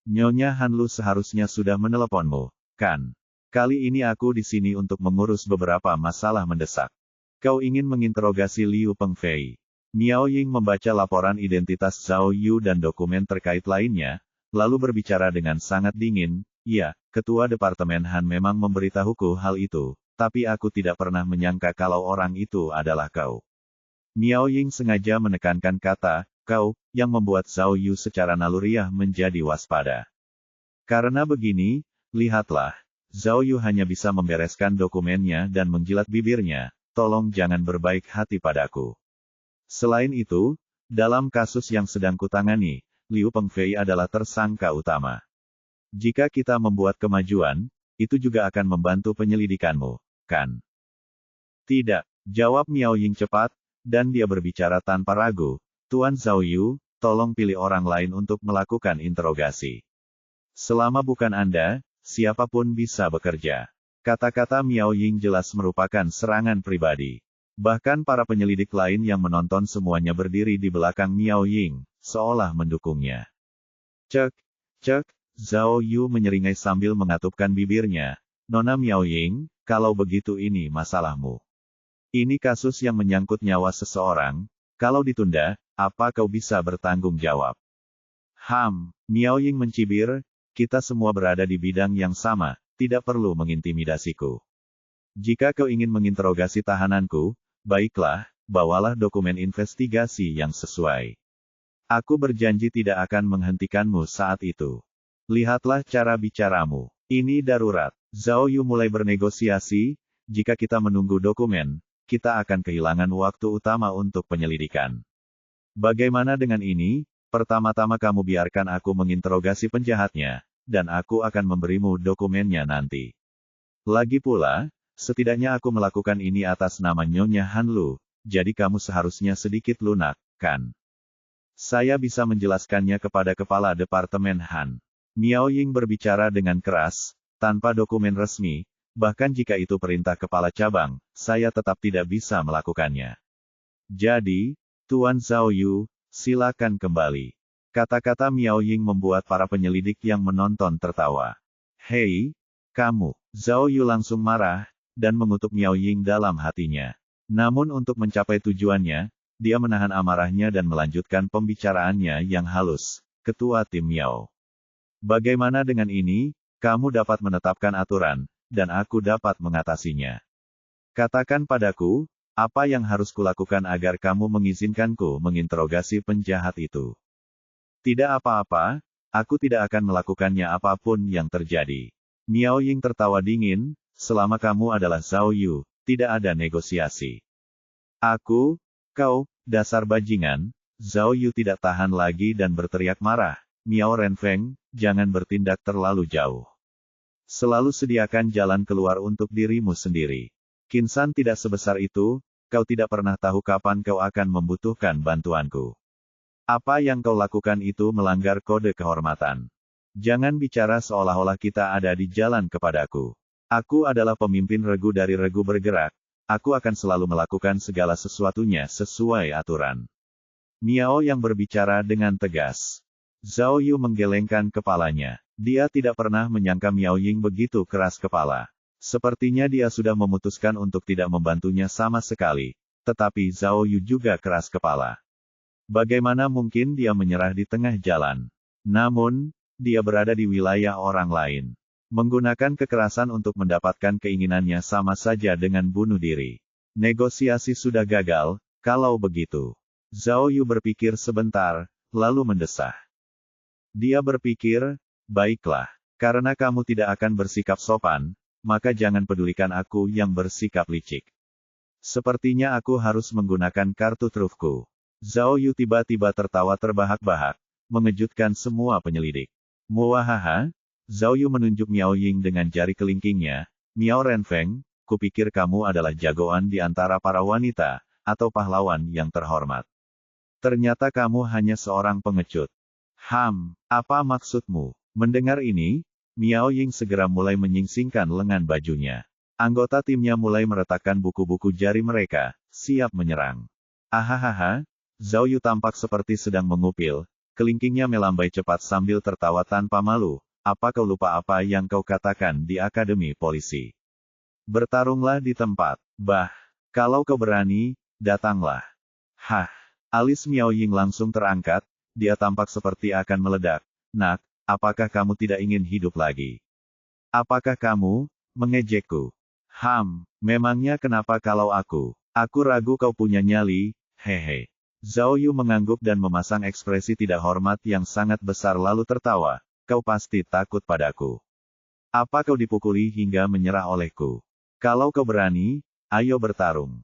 [SPEAKER 1] Nyonya Hanlu seharusnya sudah meneleponmu, kan? Kali ini aku di sini untuk mengurus beberapa masalah mendesak. Kau ingin menginterogasi Liu Pengfei. Miao Ying membaca laporan identitas Zhao Yu dan dokumen terkait lainnya, lalu berbicara dengan sangat dingin, "Ya, Ketua Departemen Han memang memberitahuku hal itu, tapi aku tidak pernah menyangka kalau orang itu adalah kau." Miao Ying sengaja menekankan kata, "kau," yang membuat Zhao Yu secara naluriah menjadi waspada. Karena begini, lihatlah, Zhao Yu hanya bisa membereskan dokumennya dan menjilat bibirnya, "Tolong jangan berbaik hati padaku." Selain itu, dalam kasus yang sedang kutangani, Liu Pengfei adalah tersangka utama. Jika kita membuat kemajuan, itu juga akan membantu penyelidikanmu, kan? Tidak, jawab Miao Ying cepat, dan dia berbicara tanpa ragu, "Tuan Zhao Yu, tolong pilih orang lain untuk melakukan interogasi. Selama bukan Anda, siapapun bisa bekerja." Kata-kata Miao Ying jelas merupakan serangan pribadi. Bahkan para penyelidik lain yang menonton semuanya berdiri di belakang Miao Ying, seolah mendukungnya. "Cek, cek," Zhao Yu menyeringai sambil mengatupkan bibirnya, "Nona Miao Ying, kalau begitu ini masalahmu. Ini kasus yang menyangkut nyawa seseorang, kalau ditunda, apa kau bisa bertanggung jawab?" Miao Ying mencibir, "Kita semua berada di bidang yang sama, tidak perlu mengintimidasiku. Jika kau ingin menginterogasi tahananku, baiklah, bawalah dokumen investigasi yang sesuai. Aku berjanji tidak akan menghentikanmu saat itu. Lihatlah cara bicaramu. Ini darurat." Zhao Yu mulai bernegosiasi, "Jika kita menunggu dokumen, kita akan kehilangan waktu utama untuk penyelidikan. Bagaimana dengan ini? Pertama-tama kamu biarkan aku menginterogasi penjahatnya, dan aku akan memberimu dokumennya nanti. Lagi pula, setidaknya aku melakukan ini atas nama Nyonya Han Lu, jadi kamu seharusnya sedikit lunak, kan? Saya bisa menjelaskannya kepada Kepala Departemen Han." Miao Ying berbicara dengan keras, "Tanpa dokumen resmi, bahkan jika itu perintah kepala cabang, saya tetap tidak bisa melakukannya. Jadi, Tuan Zhao Yu, silakan kembali." Kata-kata Miao Ying membuat para penyelidik yang menonton tertawa. "Hei, kamu!" Zhao Yu langsung marah, dan mengutuk Miao Ying dalam hatinya. Namun untuk mencapai tujuannya, dia menahan amarahnya dan melanjutkan pembicaraannya yang halus, "Ketua Tim Miao. Bagaimana dengan ini? Kamu dapat menetapkan aturan, dan aku dapat mengatasinya. Katakan padaku, apa yang harus kulakukan agar kamu mengizinkanku menginterogasi penjahat itu?" "Tidak apa-apa, aku tidak akan melakukannya apapun yang terjadi." Miao Ying tertawa dingin, "Selama kamu adalah Zhao Yu, tidak ada negosiasi." Kau, dasar bajingan." Zhao Yu tidak tahan lagi dan berteriak marah, "Miao Renfeng, jangan bertindak terlalu jauh. Selalu sediakan jalan keluar untuk dirimu sendiri. Kinsan tidak sebesar itu, kau tidak pernah tahu kapan kau akan membutuhkan bantuanku. Apa yang kau lakukan itu melanggar kode kehormatan. Jangan bicara seolah-olah kita ada di jalan kepadaku. Aku adalah pemimpin regu dari regu bergerak, aku akan selalu melakukan segala sesuatunya sesuai aturan." Miao yang berbicara dengan tegas. Zhao Yu menggelengkan kepalanya. Dia tidak pernah menyangka Miao Ying begitu keras kepala. Sepertinya dia sudah memutuskan untuk tidak membantunya sama sekali. Tetapi Zhao Yu juga keras kepala. Bagaimana mungkin dia menyerah di tengah jalan? Namun, dia berada di wilayah orang lain. Menggunakan kekerasan untuk mendapatkan keinginannya sama saja dengan bunuh diri. Negosiasi sudah gagal, kalau begitu. Zhao Yu berpikir sebentar, lalu mendesah. Dia berpikir, "Baiklah, karena kamu tidak akan bersikap sopan, maka jangan pedulikan aku yang bersikap licik. Sepertinya aku harus menggunakan kartu trufku." Zhao Yu tiba-tiba tertawa terbahak-bahak, mengejutkan semua penyelidik. "Muahaha." Zhao Yu menunjuk Miao Ying dengan jari kelingkingnya, "Miao Renfeng, kupikir kamu adalah jagoan di antara para wanita, atau pahlawan yang terhormat. Ternyata kamu hanya seorang pengecut. Apa maksudmu?" Mendengar ini, Miao Ying segera mulai menyingsingkan lengan bajunya. Anggota timnya mulai meretakkan buku-buku jari mereka, siap menyerang. Ahahaha, Zhao Yu tampak seperti sedang mengupil, kelingkingnya melambai cepat sambil tertawa tanpa malu. apa kau lupa apa yang kau katakan di Akademi Polisi? Bertarunglah di tempat. Bah, kalau kau berani, datanglah. Hah, alis Miao Ying langsung terangkat, dia tampak seperti akan meledak. Nak, apakah kamu tidak ingin hidup lagi? Apakah kamu mengejekku? Memangnya kenapa kalau aku ragu kau punya nyali, hehe. Zhao Yu mengangguk dan memasang ekspresi tidak hormat yang sangat besar lalu tertawa, kau pasti takut padaku. Apa kau dipukuli hingga menyerah olehku? Kalau kau berani, ayo bertarung.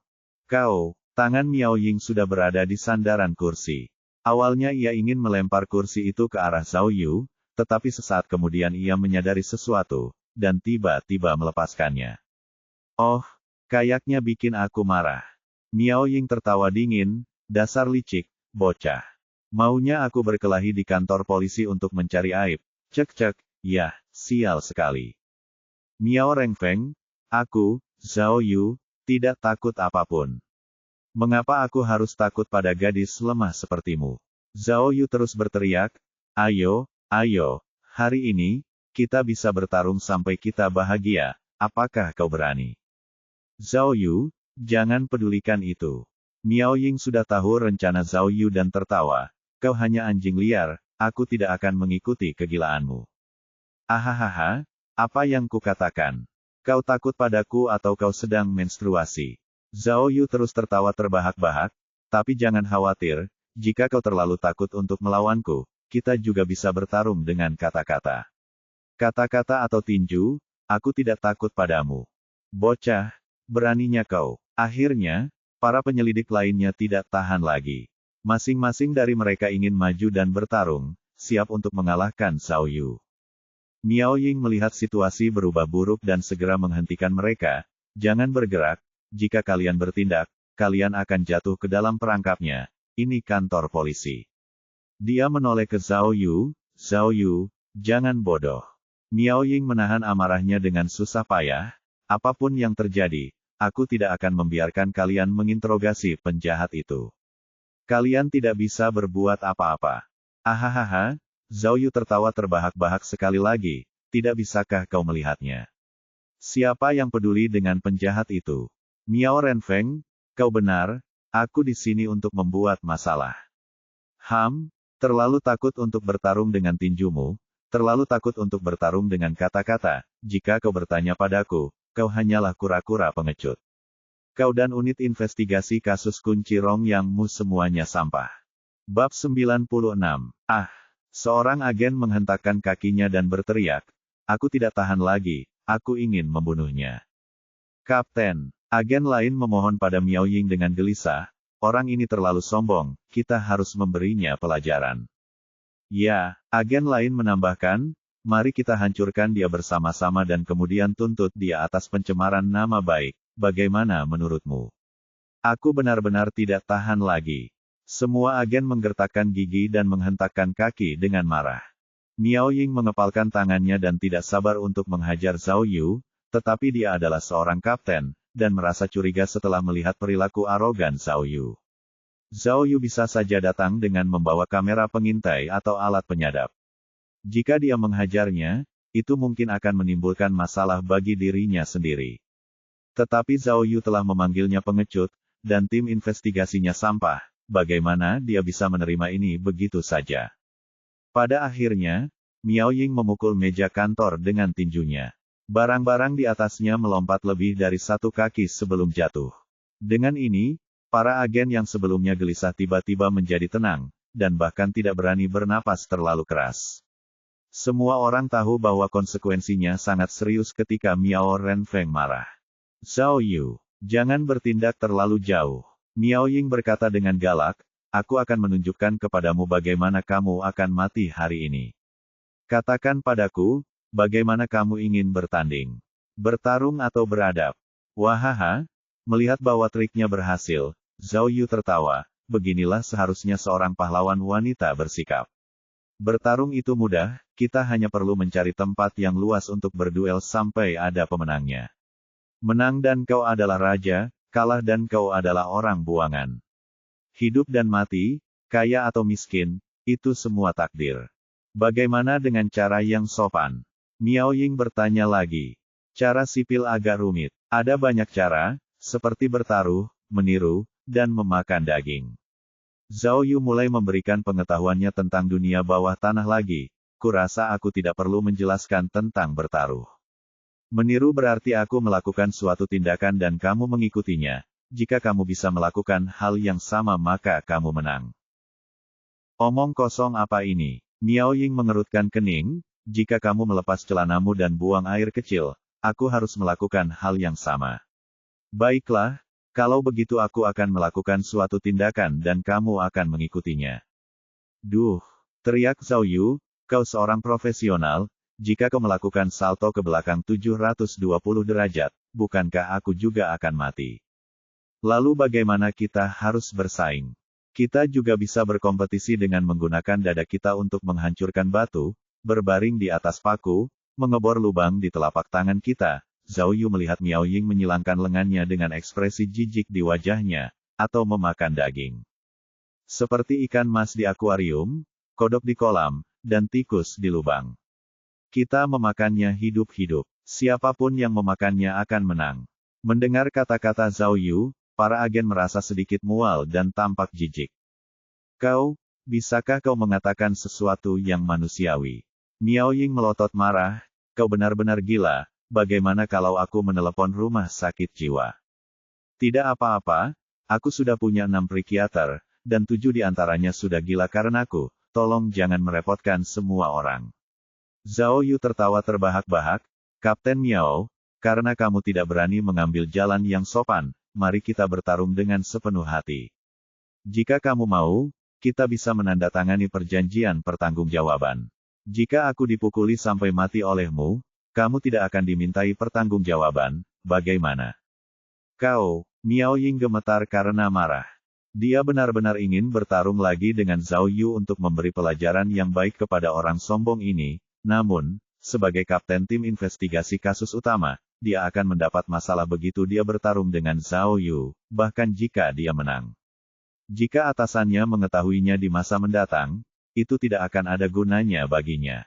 [SPEAKER 1] Tangan Miao Ying sudah berada di sandaran kursi. Awalnya ia ingin melempar kursi itu ke arah Zhao Yu, tetapi sesaat kemudian ia menyadari sesuatu, dan tiba-tiba melepaskannya. Oh, kayaknya bikin aku marah. Miao Ying tertawa dingin, dasar licik, bocah. Maunya aku berkelahi di kantor polisi untuk mencari aib. Cek, yah, sial sekali. Miao Renfeng, aku, Zhao Yu, tidak takut apapun. Mengapa aku harus takut pada gadis lemah sepertimu? Zhao Yu terus berteriak, ayo, hari ini, kita bisa bertarung sampai kita bahagia, apakah kau berani? Zhao Yu, jangan pedulikan itu. Miao Ying sudah tahu rencana Zhao Yu dan tertawa, kau hanya anjing liar, aku tidak akan mengikuti kegilaanmu. Ahahaha, apa yang kukatakan? Kau takut padaku atau kau sedang menstruasi? Zhao Yu terus tertawa terbahak-bahak, tapi jangan khawatir, jika kau terlalu takut untuk melawanku, kita juga bisa bertarung dengan kata-kata. Kata-kata atau tinju, aku tidak takut padamu. Bocah, beraninya kau. Akhirnya, para penyelidik lainnya tidak tahan lagi. Masing-masing dari mereka ingin maju dan bertarung, siap untuk mengalahkan Zhao Yu. Miao Ying melihat situasi berubah buruk dan segera menghentikan mereka, jangan bergerak, jika kalian bertindak, kalian akan jatuh ke dalam perangkapnya, ini kantor polisi. Dia menoleh ke Zhao Yu, jangan bodoh. Miao Ying menahan amarahnya dengan susah payah, apapun yang terjadi, aku tidak akan membiarkan kalian menginterogasi penjahat itu. Kalian tidak bisa berbuat apa-apa. Ahahaha, Zhao Yu tertawa terbahak-bahak sekali lagi, tidak bisakah kau melihatnya? Siapa yang peduli dengan penjahat itu? Miao Renfeng, kau benar, aku di sini untuk membuat masalah. Terlalu takut untuk bertarung dengan tinjumu, terlalu takut untuk bertarung dengan kata-kata, jika kau bertanya padaku, kau hanyalah kura-kura pengecut. Kau dan unit investigasi kasus kunci Rong Yang semuanya sampah. Bab 96. Seorang agen menghentakkan kakinya dan berteriak, aku tidak tahan lagi, aku ingin membunuhnya. Kapten, agen lain memohon pada Miao Ying dengan gelisah, orang ini terlalu sombong, kita harus memberinya pelajaran. Ya, agen lain menambahkan, mari kita hancurkan dia bersama-sama dan kemudian tuntut dia atas pencemaran nama baik, bagaimana menurutmu? Aku benar-benar tidak tahan lagi. Semua agen menggertakkan gigi dan menghentakkan kaki dengan marah. Miao Ying mengepalkan tangannya dan tidak sabar untuk menghajar Zhao Yu, tetapi dia adalah seorang kapten, dan merasa curiga setelah melihat perilaku arogan Zhao Yu. Zhao Yu bisa saja datang dengan membawa kamera pengintai atau alat penyadap. Jika dia menghajarnya, itu mungkin akan menimbulkan masalah bagi dirinya sendiri. Tetapi Zhao Yu telah memanggilnya pengecut, dan tim investigasinya sampah, bagaimana dia bisa menerima ini begitu saja? Pada akhirnya, Miao Ying memukul meja kantor dengan tinjunya. Barang-barang di atasnya melompat lebih dari satu kaki sebelum jatuh. Dengan ini, para agen yang sebelumnya gelisah tiba-tiba menjadi tenang, dan bahkan tidak berani bernapas terlalu keras. Semua orang tahu bahwa konsekuensinya sangat serius ketika Miao Renfeng marah. Zhao Yu, jangan bertindak terlalu jauh. Miao Ying berkata dengan galak, aku akan menunjukkan kepadamu bagaimana kamu akan mati hari ini. Katakan padaku, bagaimana kamu ingin bertanding? Bertarung atau beradab? Wahaha, melihat bahwa triknya berhasil, Zhao Yu tertawa, beginilah seharusnya seorang pahlawan wanita bersikap. Bertarung itu mudah, kita hanya perlu mencari tempat yang luas untuk berduel sampai ada pemenangnya. Menang dan kau adalah raja, kalah dan kau adalah orang buangan. Hidup dan mati, kaya atau miskin, itu semua takdir. Bagaimana dengan cara yang sopan? Miao Ying bertanya lagi. Cara sipil agak rumit. Ada banyak cara, seperti bertaruh, meniru, dan memakan daging. Zhao Yu mulai memberikan pengetahuannya tentang dunia bawah tanah lagi. Kurasa aku tidak perlu menjelaskan tentang bertaruh. Meniru berarti aku melakukan suatu tindakan dan kamu mengikutinya. Jika kamu bisa melakukan hal yang sama maka kamu menang. Omong kosong apa ini? Miao Ying mengerutkan kening, jika kamu melepas celanamu dan buang air kecil, aku harus melakukan hal yang sama. Baiklah, kalau begitu aku akan melakukan suatu tindakan dan kamu akan mengikutinya. Duh, teriak Zhao Yu, kau seorang profesional, jika kau melakukan salto ke belakang 720 derajat, bukankah aku juga akan mati? Lalu bagaimana kita harus bersaing? Kita juga bisa berkompetisi dengan menggunakan dada kita untuk menghancurkan batu, berbaring di atas paku, mengebor lubang di telapak tangan kita. Zhao Yu melihat Miao Ying menyilangkan lengannya dengan ekspresi jijik di wajahnya, atau memakan daging. Seperti ikan mas di akuarium, kodok di kolam, dan tikus di lubang. Kita memakannya hidup-hidup. Siapapun yang memakannya akan menang. Mendengar kata-kata Zhao Yu, para agen merasa sedikit mual dan tampak jijik. Bisakah kau mengatakan sesuatu yang manusiawi? Miao Ying melotot marah, kau benar-benar gila, bagaimana kalau aku menelepon rumah sakit jiwa? Tidak apa-apa, aku sudah punya 6 psikiater, dan 7 diantaranya sudah gila karenaku, tolong jangan merepotkan semua orang. Zhao Yu tertawa terbahak-bahak, Kapten Miao, karena kamu tidak berani mengambil jalan yang sopan, mari kita bertarung dengan sepenuh hati. Jika kamu mau, kita bisa menandatangani perjanjian pertanggungjawaban. Jika aku dipukuli sampai mati olehmu, kamu tidak akan dimintai pertanggungjawaban, bagaimana? Miao Ying gemetar karena marah. Dia benar-benar ingin bertarung lagi dengan Zhao Yu untuk memberi pelajaran yang baik kepada orang sombong ini, namun, sebagai kapten tim investigasi kasus utama, dia akan mendapat masalah begitu dia bertarung dengan Zhao Yu, bahkan jika dia menang. Jika atasannya mengetahuinya di masa mendatang, itu tidak akan ada gunanya baginya.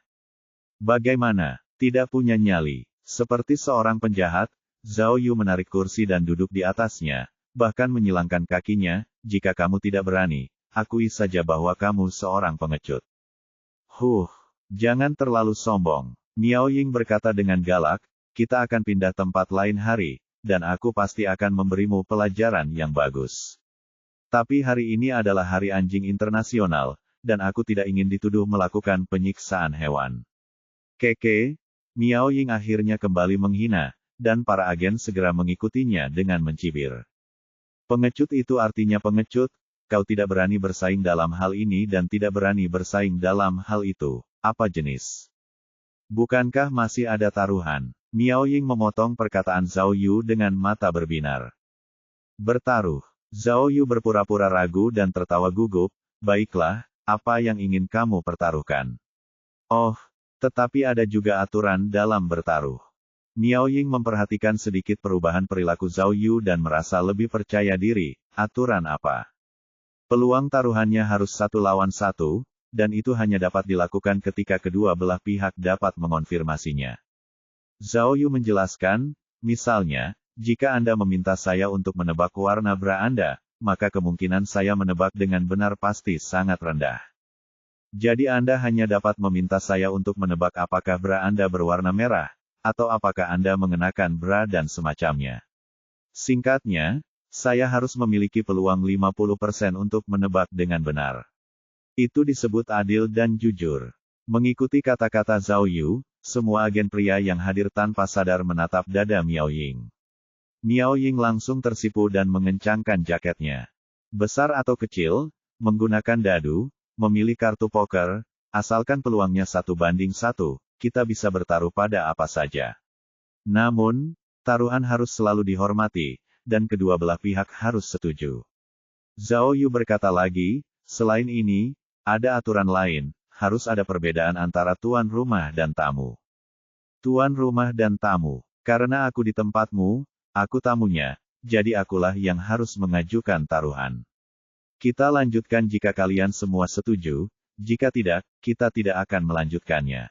[SPEAKER 1] Bagaimana? Tidak punya nyali. Seperti seorang penjahat, Zhao Yu menarik kursi dan duduk di atasnya, bahkan menyilangkan kakinya, jika kamu tidak berani, akui saja bahwa kamu seorang pengecut. Jangan terlalu sombong. Miao Ying berkata dengan galak, kita akan pindah tempat lain hari, dan aku pasti akan memberimu pelajaran yang bagus. Tapi hari ini adalah hari anjing internasional, dan aku tidak ingin dituduh melakukan penyiksaan hewan. Miao Ying akhirnya kembali menghina, dan para agen segera mengikutinya dengan mencibir. Pengecut itu artinya pengecut, kau tidak berani bersaing dalam hal ini dan tidak berani bersaing dalam hal itu, apa jenis? Bukankah masih ada taruhan? Miao Ying memotong perkataan Zhao Yu dengan mata berbinar. Bertaruh. Zhao Yu berpura-pura ragu dan tertawa gugup, baiklah, apa yang ingin kamu pertaruhkan? Tetapi ada juga aturan dalam bertaruh. Miao Ying memperhatikan sedikit perubahan perilaku Zhao Yu dan merasa lebih percaya diri, aturan apa? Peluang taruhannya harus 1 lawan 1, dan itu hanya dapat dilakukan ketika kedua belah pihak dapat mengonfirmasinya. Zhao Yu menjelaskan, misalnya, jika Anda meminta saya untuk menebak warna bra Anda, maka kemungkinan saya menebak dengan benar pasti sangat rendah. Jadi Anda hanya dapat meminta saya untuk menebak apakah bra Anda berwarna merah, atau apakah Anda mengenakan bra dan semacamnya. Singkatnya, saya harus memiliki peluang 50% untuk menebak dengan benar. Itu disebut adil dan jujur. Mengikuti kata-kata Zhao Yu, semua agen pria yang hadir tanpa sadar menatap dada Miao Ying. Miao Ying langsung tersipu dan mengencangkan jaketnya. Besar atau kecil, menggunakan dadu, memilih kartu poker, asalkan peluangnya 1:1, kita bisa bertaruh pada apa saja. Namun, taruhan harus selalu dihormati, dan kedua belah pihak harus setuju. Zhao Yu berkata lagi, selain ini, ada aturan lain, harus ada perbedaan antara tuan rumah dan tamu. Tuan rumah dan tamu, karena aku di tempatmu, aku tamunya, jadi akulah yang harus mengajukan taruhan. Kita lanjutkan jika kalian semua setuju, Jika tidak, kita tidak akan melanjutkannya.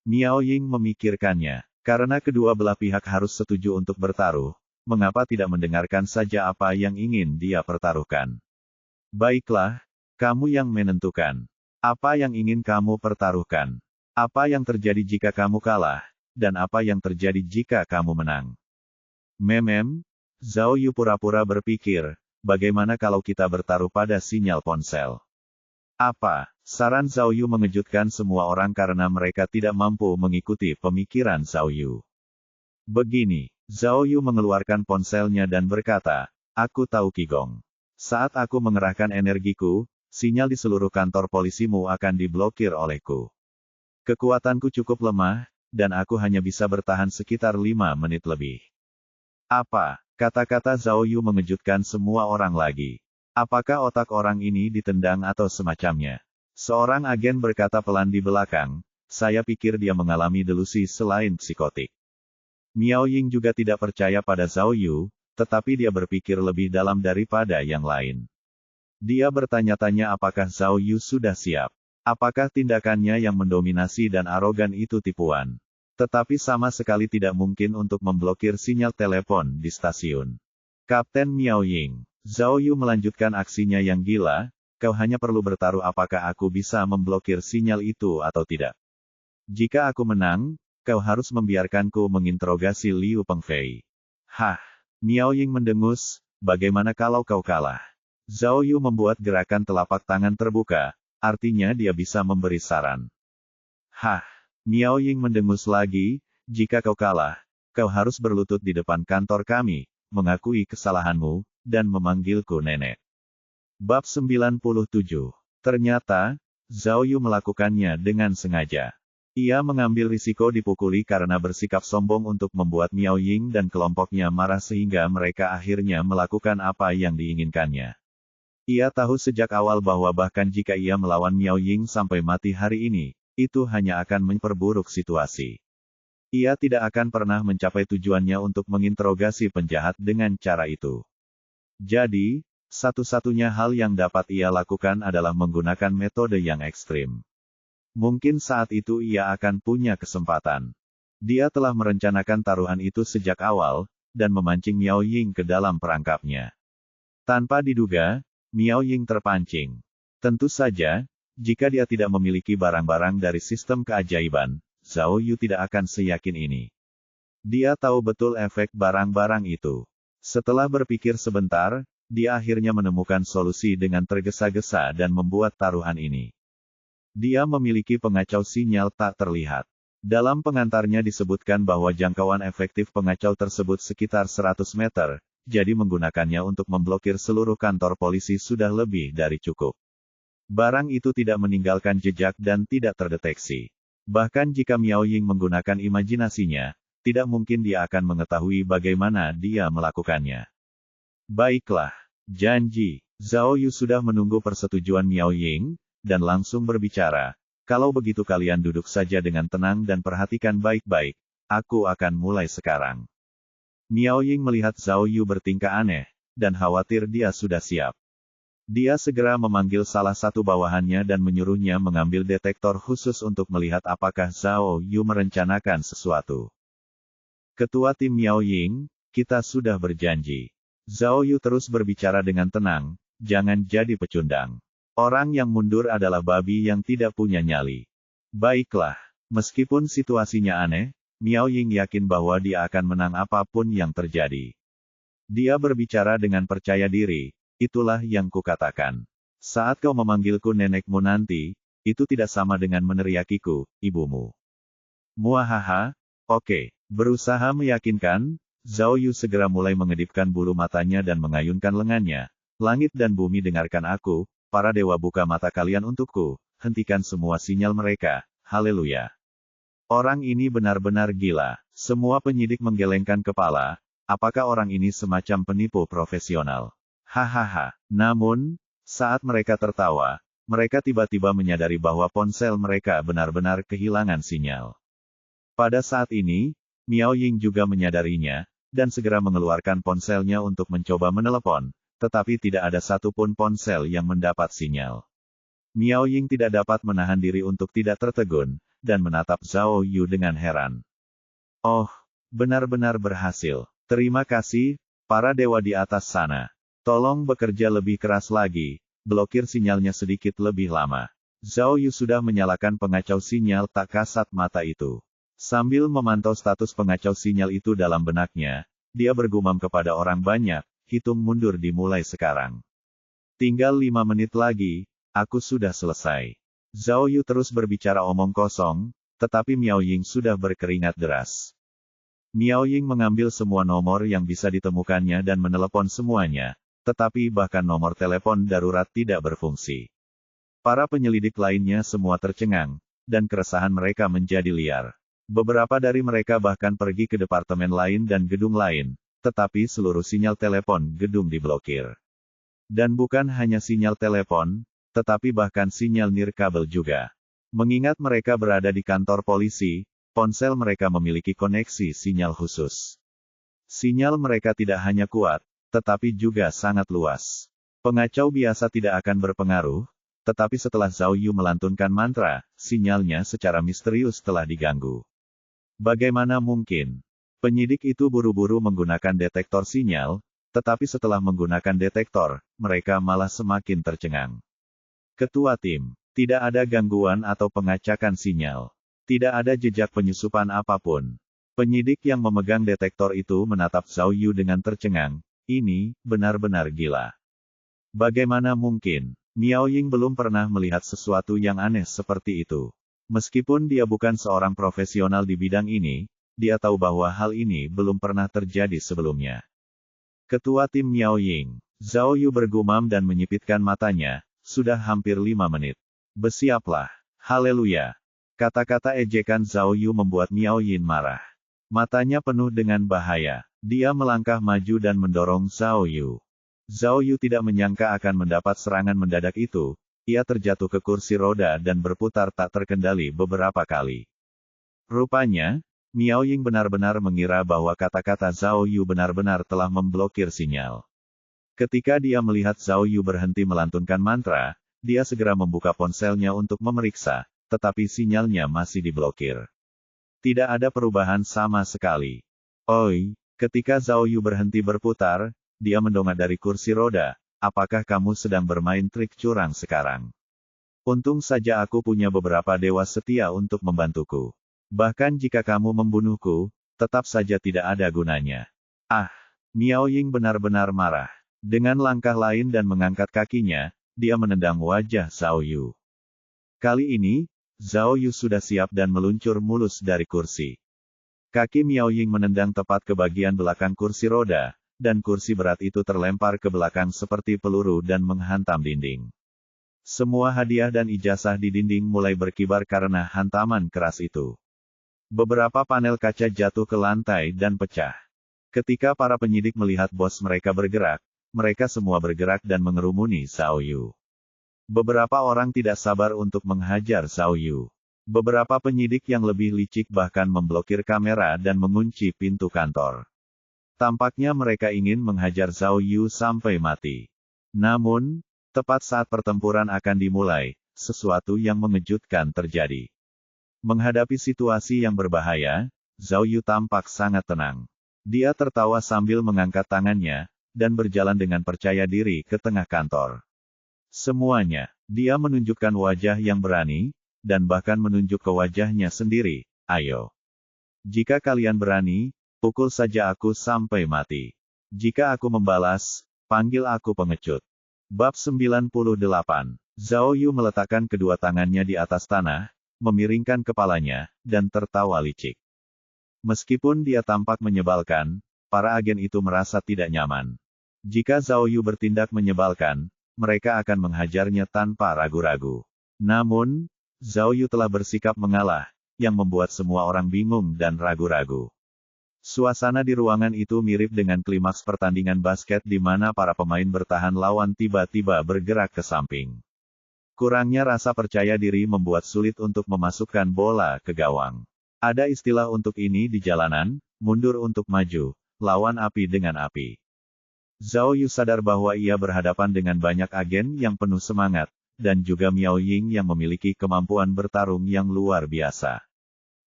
[SPEAKER 1] Miao Ying memikirkannya. Karena kedua belah pihak harus setuju untuk bertaruh, mengapa tidak mendengarkan saja apa yang ingin dia pertaruhkan? Baiklah, kamu yang menentukan. Apa yang ingin kamu pertaruhkan? Apa yang terjadi jika kamu kalah, dan apa yang terjadi jika kamu menang? Zhao Yu pura-pura berpikir, bagaimana kalau kita bertaruh pada sinyal ponsel? Apa? Saran Zhao Yu mengejutkan semua orang karena mereka tidak mampu mengikuti pemikiran Zhao Yu. Begini, Zhao Yu mengeluarkan ponselnya dan berkata, aku tahu Qigong. Saat aku mengerahkan energiku, sinyal di seluruh kantor polisimu akan diblokir olehku. Kekuatanku cukup lemah, dan aku hanya bisa bertahan sekitar 5 menit lebih. Apa? Kata-kata Zhao Yu mengejutkan semua orang lagi. Apakah otak orang ini ditendang atau semacamnya? Seorang agen berkata pelan di belakang, saya pikir dia mengalami delusi selain psikotik. Miao Ying juga tidak percaya pada Zhao Yu, tetapi dia berpikir lebih dalam daripada yang lain. Dia bertanya-tanya apakah Zhao Yu sudah siap. Apakah tindakannya yang mendominasi dan arogan itu tipuan? Tetapi sama sekali tidak mungkin untuk memblokir sinyal telepon di stasiun. Kapten Miao Ying. Zhao Yu melanjutkan aksinya yang gila, kau hanya perlu bertaruh apakah aku bisa memblokir sinyal itu atau tidak. Jika aku menang, kau harus membiarkanku menginterogasi Liu Pengfei. Hah, Miao Ying mendengus, bagaimana kalau kau kalah? Zhao Yu membuat gerakan telapak tangan terbuka, artinya dia bisa memberi saran. Hah, Miao Ying mendengus lagi, jika kau kalah, kau harus berlutut di depan kantor kami, mengakui kesalahanmu, dan memanggilku nenek. Bab 97. Ternyata, Zhao Yu melakukannya dengan sengaja. Ia mengambil risiko dipukuli karena bersikap sombong untuk membuat Miao Ying dan kelompoknya marah sehingga mereka akhirnya melakukan apa yang diinginkannya. Ia tahu sejak awal bahwa bahkan jika ia melawan Miao Ying sampai mati hari ini, itu hanya akan memperburuk situasi. Ia tidak akan pernah mencapai tujuannya untuk menginterogasi penjahat dengan cara itu. Jadi, satu-satunya hal yang dapat ia lakukan adalah menggunakan metode yang ekstrim. Mungkin saat itu ia akan punya kesempatan. Dia telah merencanakan taruhan itu sejak awal, dan memancing Miao Ying ke dalam perangkapnya. Tanpa diduga, Miao Ying terpancing. Tentu saja, jika dia tidak memiliki barang-barang dari sistem keajaiban, Zhao Yu tidak akan seyakin ini. Dia tahu betul efek barang-barang itu. Setelah berpikir sebentar, dia akhirnya menemukan solusi dengan tergesa-gesa dan membuat taruhan ini. Dia memiliki pengacau sinyal tak terlihat. Dalam pengantarnya disebutkan bahwa jangkauan efektif pengacau tersebut sekitar 100 meter, jadi menggunakannya untuk memblokir seluruh kantor polisi sudah lebih dari cukup. Barang itu tidak meninggalkan jejak dan tidak terdeteksi. Bahkan jika Miao Ying menggunakan imajinasinya, tidak mungkin dia akan mengetahui bagaimana dia melakukannya. Baiklah, janji. Zhao Yu sudah menunggu persetujuan Miao Ying, dan langsung berbicara, kalau begitu kalian duduk saja dengan tenang dan perhatikan baik-baik, aku akan mulai sekarang. Miao Ying melihat Zhao Yu bertingkah aneh, dan khawatir dia sudah siap. Dia segera memanggil salah satu bawahannya dan menyuruhnya mengambil detektor khusus untuk melihat apakah Zhao Yu merencanakan sesuatu. Ketua tim Miao Ying, kita sudah berjanji. Zhao Yu terus berbicara dengan tenang, jangan jadi pecundang. Orang yang mundur adalah babi yang tidak punya nyali. Baiklah, meskipun situasinya aneh, Miao Ying yakin bahwa dia akan menang apapun yang terjadi. Dia berbicara dengan percaya diri, itulah yang kukatakan. Saat kau memanggilku nenekmu nanti, itu tidak sama dengan meneriakiku, ibumu. Muahaha, oke. Berusaha meyakinkan, Zhao Yu segera mulai mengedipkan bulu matanya dan mengayunkan lengannya. Langit dan bumi dengarkan aku, para dewa buka mata kalian untukku, hentikan semua sinyal mereka, haleluya. Orang ini benar-benar gila. Semua penyidik menggelengkan kepala, apakah orang ini semacam penipu profesional? Hahaha. Namun, saat mereka tertawa, mereka tiba-tiba menyadari bahwa ponsel mereka benar-benar kehilangan sinyal. Pada saat ini, Miao Ying juga menyadarinya, dan segera mengeluarkan ponselnya untuk mencoba menelepon, tetapi tidak ada satupun ponsel yang mendapat sinyal. Miao Ying tidak dapat menahan diri untuk tidak tertegun, dan menatap Zhao Yu dengan heran. Oh, benar-benar berhasil. Terima kasih, para dewa di atas sana. Tolong bekerja lebih keras lagi, blokir sinyalnya sedikit lebih lama. Zhao Yu sudah menyalakan pengacau sinyal tak kasat mata itu. Sambil memantau status pengacau sinyal itu dalam benaknya, dia bergumam kepada orang banyak, hitung mundur dimulai sekarang. Tinggal 5 menit lagi, aku sudah selesai. Zhao Yu terus berbicara omong kosong, tetapi Miao Ying sudah berkeringat deras. Miao Ying mengambil semua nomor yang bisa ditemukannya dan menelepon semuanya, tetapi bahkan nomor telepon darurat tidak berfungsi. Para penyelidik lainnya semua tercengang, dan keresahan mereka menjadi liar. Beberapa dari mereka bahkan pergi ke departemen lain dan gedung lain, tetapi seluruh sinyal telepon gedung diblokir. Dan bukan hanya sinyal telepon, tetapi bahkan sinyal nirkabel juga. Mengingat mereka berada di kantor polisi, ponsel mereka memiliki koneksi sinyal khusus. Sinyal mereka tidak hanya kuat, tetapi juga sangat luas. Pengacau biasa tidak akan berpengaruh, tetapi setelah Zhao Yu melantunkan mantra, sinyalnya secara misterius telah diganggu. Bagaimana mungkin? Penyidik itu buru-buru menggunakan detektor sinyal, tetapi setelah menggunakan detektor, mereka malah semakin tercengang. Ketua tim, tidak ada gangguan atau pengacakan sinyal. Tidak ada jejak penyusupan apapun. Penyidik yang memegang detektor itu menatap Zhao Yu dengan tercengang, ini benar-benar gila. Bagaimana mungkin? Miao Ying belum pernah melihat sesuatu yang aneh seperti itu. Meskipun dia bukan seorang profesional di bidang ini, dia tahu bahwa hal ini belum pernah terjadi sebelumnya. Ketua tim Miao Ying, Zhao Yu bergumam dan menyipitkan matanya, sudah hampir 5 menit. Bersiaplah. Haleluya. Kata-kata ejekan Zhao Yu membuat Miao Ying marah. Matanya penuh dengan bahaya. Dia melangkah maju dan mendorong Zhao Yu. Zhao Yu tidak menyangka akan mendapat serangan mendadak itu, ia terjatuh ke kursi roda dan berputar tak terkendali beberapa kali. Rupanya, Miao Ying benar-benar mengira bahwa kata-kata Zhao Yu benar-benar telah memblokir sinyal. Ketika dia melihat Zhao Yu berhenti melantunkan mantra, dia segera membuka ponselnya untuk memeriksa, tetapi sinyalnya masih diblokir. Tidak ada perubahan sama sekali. Oi, ketika Zhao Yu berhenti berputar, dia mendongak dari kursi roda, apakah kamu sedang bermain trik curang sekarang? Untung saja aku punya beberapa dewa setia untuk membantuku. Bahkan jika kamu membunuhku, tetap saja tidak ada gunanya. Ah, Miao Ying benar-benar marah. Dengan langkah lain dan mengangkat kakinya, dia menendang wajah Zhao Yu. Kali ini, Zhao Yu sudah siap dan meluncur mulus dari kursi. Kaki Miao Ying menendang tepat ke bagian belakang kursi roda, dan kursi berat itu terlempar ke belakang seperti peluru dan menghantam dinding. Semua hadiah dan ijazah di dinding mulai berkibar karena hantaman keras itu. Beberapa panel kaca jatuh ke lantai dan pecah. Ketika para penyidik melihat bos mereka bergerak, mereka semua bergerak dan mengerumuni Zhao Yu. Beberapa orang tidak sabar untuk menghajar Zhao Yu. Beberapa penyidik yang lebih licik bahkan memblokir kamera dan mengunci pintu kantor. Tampaknya mereka ingin menghajar Zhao Yu sampai mati. Namun, tepat saat pertempuran akan dimulai, sesuatu yang mengejutkan terjadi. Menghadapi situasi yang berbahaya, Zhao Yu tampak sangat tenang. Dia tertawa sambil mengangkat tangannya, dan berjalan dengan percaya diri ke tengah kantor. Semuanya, dia menunjukkan wajah yang berani, dan bahkan menunjuk ke wajahnya sendiri, ayo. Jika kalian berani, pukul saja aku sampai mati. Jika aku membalas, panggil aku pengecut. Bab 98. Zhao Yu meletakkan kedua tangannya di atas tanah, memiringkan kepalanya, dan tertawa licik. Meskipun dia tampak menyebalkan, para agen itu merasa tidak nyaman. Jika Zhao Yu bertindak menyebalkan, mereka akan menghajarnya tanpa ragu-ragu. Namun, Zhao Yu telah bersikap mengalah, yang membuat semua orang bingung dan ragu-ragu. Suasana di ruangan itu mirip dengan klimaks pertandingan basket di mana para pemain bertahan lawan tiba-tiba bergerak ke samping. Kurangnya rasa percaya diri membuat sulit untuk memasukkan bola ke gawang. Ada istilah untuk ini di jalanan, mundur untuk maju, lawan api dengan api. Zhao Yu sadar bahwa ia berhadapan dengan banyak agen yang penuh semangat, dan juga Miao Ying yang memiliki kemampuan bertarung yang luar biasa.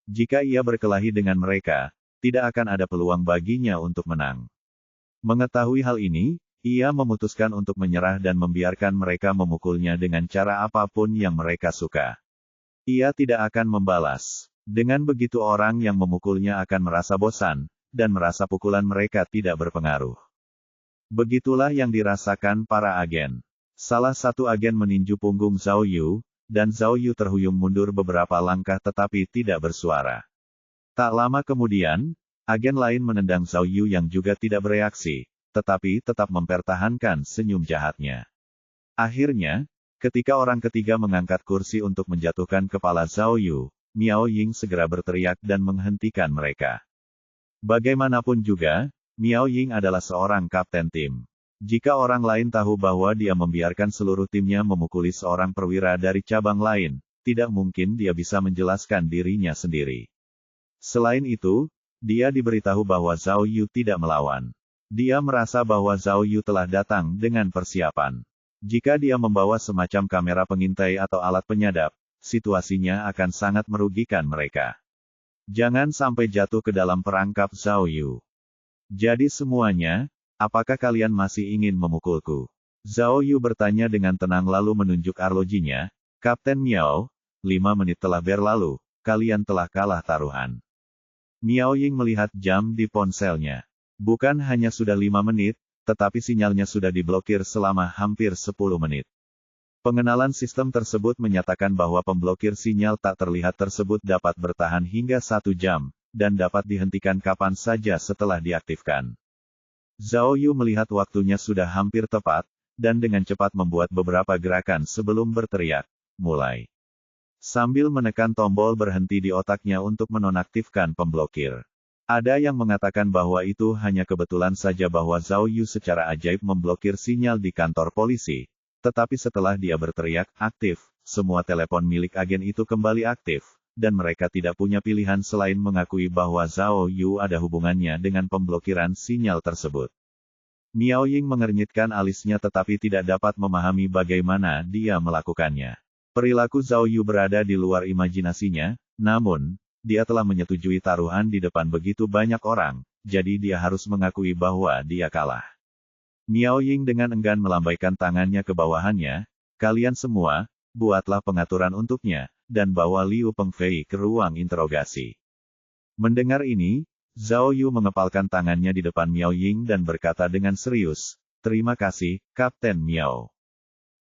[SPEAKER 1] Jika ia berkelahi dengan mereka, tidak akan ada peluang baginya untuk menang. Mengetahui hal ini, ia memutuskan untuk menyerah dan membiarkan mereka memukulnya dengan cara apapun yang mereka suka. Ia tidak akan membalas. Dengan begitu orang yang memukulnya akan merasa bosan, dan merasa pukulan mereka tidak berpengaruh. Begitulah yang dirasakan para agen. Salah satu agen meninju punggung Zhao Yu, dan Zhao Yu terhuyung mundur beberapa langkah tetapi tidak bersuara. Tak lama kemudian, agen lain menendang Zhao Yu yang juga tidak bereaksi, tetapi tetap mempertahankan senyum jahatnya. Akhirnya, ketika orang ketiga mengangkat kursi untuk menjatuhkan kepala Zhao Yu, Miao Ying segera berteriak dan menghentikan mereka. Bagaimanapun juga, Miao Ying adalah seorang kapten tim. Jika orang lain tahu bahwa dia membiarkan seluruh timnya memukuli seorang perwira dari cabang lain, tidak mungkin dia bisa menjelaskan dirinya sendiri. Selain itu, dia diberitahu bahwa Zhao Yu tidak melawan. Dia merasa bahwa Zhao Yu telah datang dengan persiapan. Jika dia membawa semacam kamera pengintai atau alat penyadap, situasinya akan sangat merugikan mereka. Jangan sampai jatuh ke dalam perangkap Zhao Yu. Jadi semuanya, apakah kalian masih ingin memukulku? Zhao Yu bertanya dengan tenang lalu menunjuk arlojinya. Kapten Miao, 5 menit telah berlalu, kalian telah kalah taruhan. Miao Ying melihat jam di ponselnya. Bukan hanya sudah 5 menit, tetapi sinyalnya sudah diblokir selama hampir 10 menit. Pengenalan sistem tersebut menyatakan bahwa pemblokir sinyal tak terlihat tersebut dapat bertahan hingga 1 jam, dan dapat dihentikan kapan saja setelah diaktifkan. Zhao Yu melihat waktunya sudah hampir tepat, dan dengan cepat membuat beberapa gerakan sebelum berteriak, mulai. Sambil menekan tombol berhenti di otaknya untuk menonaktifkan pemblokir. Ada yang mengatakan bahwa itu hanya kebetulan saja bahwa Zhao Yu secara ajaib memblokir sinyal di kantor polisi. Tetapi setelah dia berteriak, aktif, semua telepon milik agen itu kembali aktif, dan mereka tidak punya pilihan selain mengakui bahwa Zhao Yu ada hubungannya dengan pemblokiran sinyal tersebut. Miao Ying mengernyitkan alisnya tetapi tidak dapat memahami bagaimana dia melakukannya. Perilaku Zhao Yu berada di luar imajinasinya, namun, dia telah menyetujui taruhan di depan begitu banyak orang, jadi dia harus mengakui bahwa dia kalah. Miao Ying dengan enggan melambaikan tangannya ke bawahannya, kalian semua, buatlah pengaturan untuknya, dan bawa Liu Pengfei ke ruang interogasi. Mendengar ini, Zhao Yu mengepalkan tangannya di depan Miao Ying dan berkata dengan serius, terima kasih, Kapten Miao.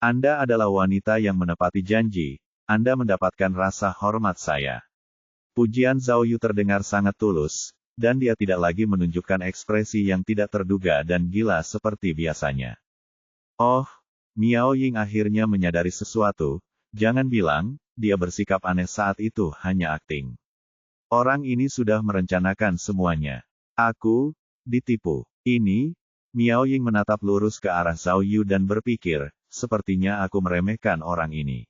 [SPEAKER 1] Anda adalah wanita yang menepati janji, Anda mendapatkan rasa hormat saya. Pujian Zhao Yu terdengar sangat tulus, dan dia tidak lagi menunjukkan ekspresi yang tidak terduga dan gila seperti biasanya. Oh, Miao Ying akhirnya menyadari sesuatu, jangan bilang, dia bersikap aneh saat itu hanya akting. Orang ini sudah merencanakan semuanya. Aku, ditipu. Ini, Miao Ying menatap lurus ke arah Zhao Yu dan berpikir, sepertinya aku meremehkan orang ini.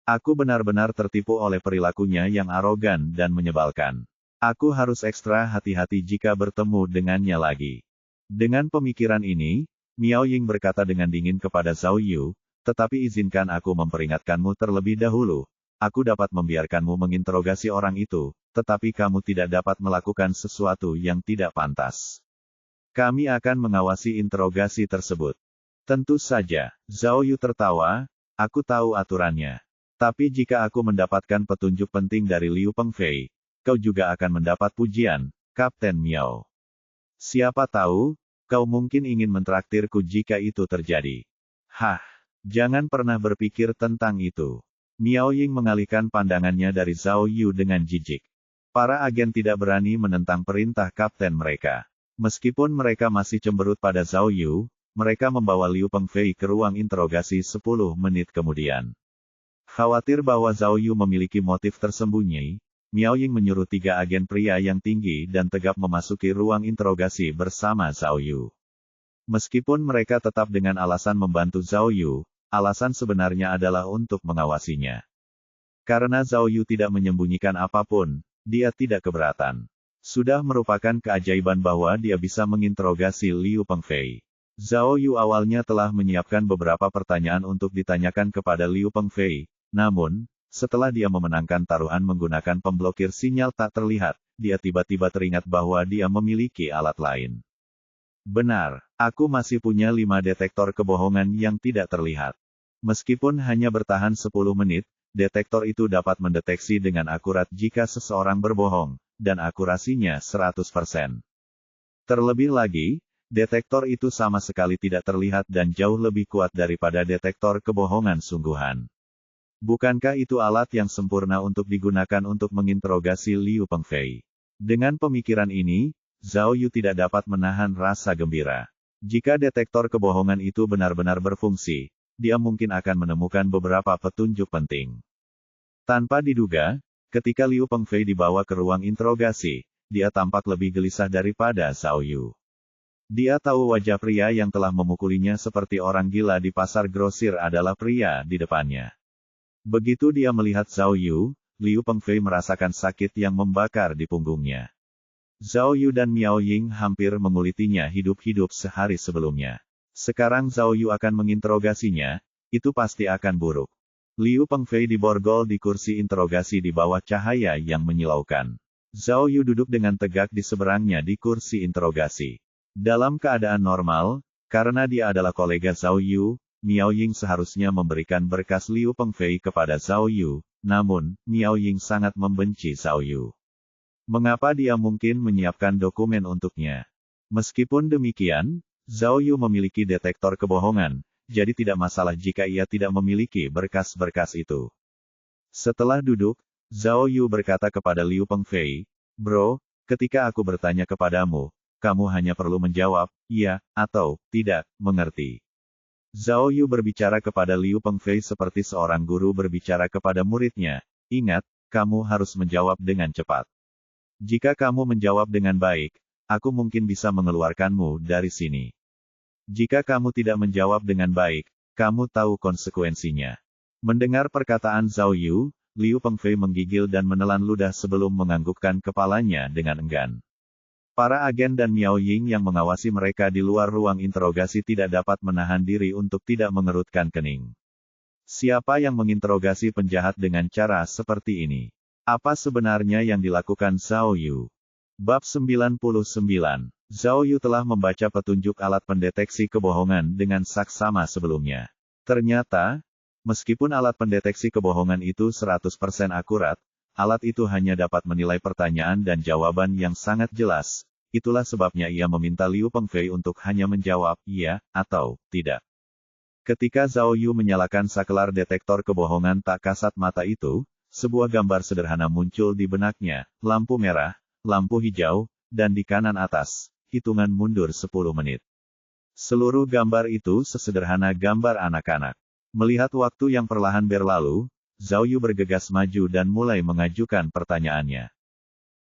[SPEAKER 1] Aku benar-benar tertipu oleh perilakunya yang arogan dan menyebalkan. Aku harus ekstra hati-hati jika bertemu dengannya lagi. Dengan pemikiran ini, Miao Ying berkata dengan dingin kepada Zhao Yu, tetapi izinkan aku memperingatkanmu terlebih dahulu. Aku dapat membiarkanmu menginterogasi orang itu, tetapi kamu tidak dapat melakukan sesuatu yang tidak pantas. Kami akan mengawasi interogasi tersebut. Tentu saja, Zhao Yu tertawa, aku tahu aturannya. Tapi jika aku mendapatkan petunjuk penting dari Liu Pengfei, kau juga akan mendapat pujian, Kapten Miao. Siapa tahu, kau mungkin ingin mentraktirku jika itu terjadi. Hah, jangan pernah berpikir tentang itu. Miao Ying mengalihkan pandangannya dari Zhao Yu dengan jijik. Para agen tidak berani menentang perintah kapten mereka. Meskipun mereka masih cemberut pada Zhao Yu, mereka membawa Liu Pengfei ke ruang interogasi 10 menit kemudian. Khawatir bahwa Zhao Yu memiliki motif tersembunyi, Miao Ying menyuruh 3 agen pria yang tinggi dan tegap memasuki ruang interogasi bersama Zhao Yu. Meskipun mereka tetap dengan alasan membantu Zhao Yu, alasan sebenarnya adalah untuk mengawasinya. Karena Zhao Yu tidak menyembunyikan apapun, dia tidak keberatan. Sudah merupakan keajaiban bahwa dia bisa menginterogasi Liu Pengfei. Zhao Yu awalnya telah menyiapkan beberapa pertanyaan untuk ditanyakan kepada Liu Pengfei, namun, setelah dia memenangkan taruhan menggunakan pemblokir sinyal tak terlihat, dia tiba-tiba teringat bahwa dia memiliki alat lain. Benar, aku masih punya 5 detektor kebohongan yang tidak terlihat. Meskipun hanya bertahan 10 menit, detektor itu dapat mendeteksi dengan akurat jika seseorang berbohong, dan akurasinya 100%. Terlebih lagi, detektor itu sama sekali tidak terlihat dan jauh lebih kuat daripada detektor kebohongan sungguhan. Bukankah itu alat yang sempurna untuk digunakan untuk menginterogasi Liu Pengfei? Dengan pemikiran ini, Zhao Yu tidak dapat menahan rasa gembira. Jika detektor kebohongan itu benar-benar berfungsi, dia mungkin akan menemukan beberapa petunjuk penting. Tanpa diduga, ketika Liu Pengfei dibawa ke ruang interogasi, dia tampak lebih gelisah daripada Zhao Yu. Dia tahu wajah pria yang telah memukulinya seperti orang gila di pasar grosir adalah pria di depannya. Begitu dia melihat Zhao Yu, Liu Pengfei merasakan sakit yang membakar di punggungnya. Zhao Yu dan Miao Ying hampir mengulitinya hidup-hidup sehari sebelumnya. Sekarang Zhao Yu akan menginterogasinya, itu pasti akan buruk. Liu Pengfei diborgol di kursi interogasi di bawah cahaya yang menyilaukan. Zhao Yu duduk dengan tegak di seberangnya di kursi interogasi. Dalam keadaan normal, karena dia adalah kolega Zhao Yu, Miao Ying seharusnya memberikan berkas Liu Pengfei kepada Zhao Yu, namun, Miao Ying sangat membenci Zhao Yu. Mengapa dia mungkin menyiapkan dokumen untuknya? Meskipun demikian, Zhao Yu memiliki detektor kebohongan, jadi tidak masalah jika ia tidak memiliki berkas-berkas itu. Setelah duduk, Zhao Yu berkata kepada Liu Pengfei, "Bro, ketika aku bertanya kepadamu, kamu hanya perlu menjawab, iya, atau, tidak, mengerti." Zhao Yu berbicara kepada Liu Pengfei seperti seorang guru berbicara kepada muridnya. Ingat, kamu harus menjawab dengan cepat. Jika kamu menjawab dengan baik, aku mungkin bisa mengeluarkanmu dari sini. Jika kamu tidak menjawab dengan baik, kamu tahu konsekuensinya. Mendengar perkataan Zhao Yu, Liu Pengfei menggigil dan menelan ludah sebelum menganggukkan kepalanya dengan enggan. Para agen dan Miao Ying yang mengawasi mereka di luar ruang interogasi tidak dapat menahan diri untuk tidak mengerutkan kening. Siapa yang menginterogasi penjahat dengan cara seperti ini? Apa sebenarnya yang dilakukan Zhao Yu? Bab 99. Zhao Yu telah membaca petunjuk alat pendeteksi kebohongan dengan saksama sebelumnya. Ternyata, meskipun alat pendeteksi kebohongan itu 100% akurat, alat itu hanya dapat menilai pertanyaan dan jawaban yang sangat jelas. Itulah sebabnya ia meminta Liu Pengfei untuk hanya menjawab iya atau tidak. Ketika Zhao Yu menyalakan saklar detektor kebohongan tak kasat mata itu, sebuah gambar sederhana muncul di benaknya, lampu merah, lampu hijau, dan di kanan atas, hitungan mundur 10 menit. Seluruh gambar itu sesederhana gambar anak-anak. Melihat waktu yang perlahan berlalu, Zhao Yu bergegas maju dan mulai mengajukan pertanyaannya.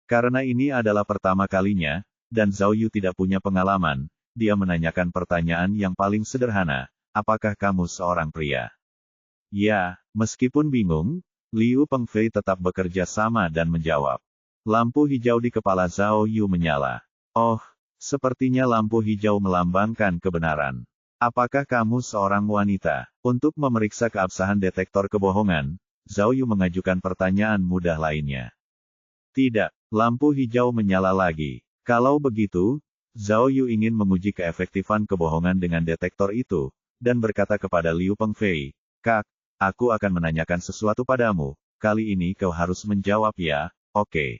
[SPEAKER 1] Karena ini adalah pertama kalinya, dan Zhao Yu tidak punya pengalaman, dia menanyakan pertanyaan yang paling sederhana, apakah kamu seorang pria? Ya, meskipun bingung, Liu Pengfei tetap bekerja sama dan menjawab. Lampu hijau di kepala Zhao Yu menyala. Oh, sepertinya lampu hijau melambangkan kebenaran. Apakah kamu seorang wanita? Untuk memeriksa keabsahan detektor kebohongan, Zhao Yu mengajukan pertanyaan mudah lainnya. Tidak, lampu hijau menyala lagi. Kalau begitu, Zhao Yu ingin menguji keefektifan kebohongan dengan detektor itu, dan berkata kepada Liu Pengfei, "Kak, aku akan menanyakan sesuatu padamu, kali ini kau harus menjawab ya, oke?"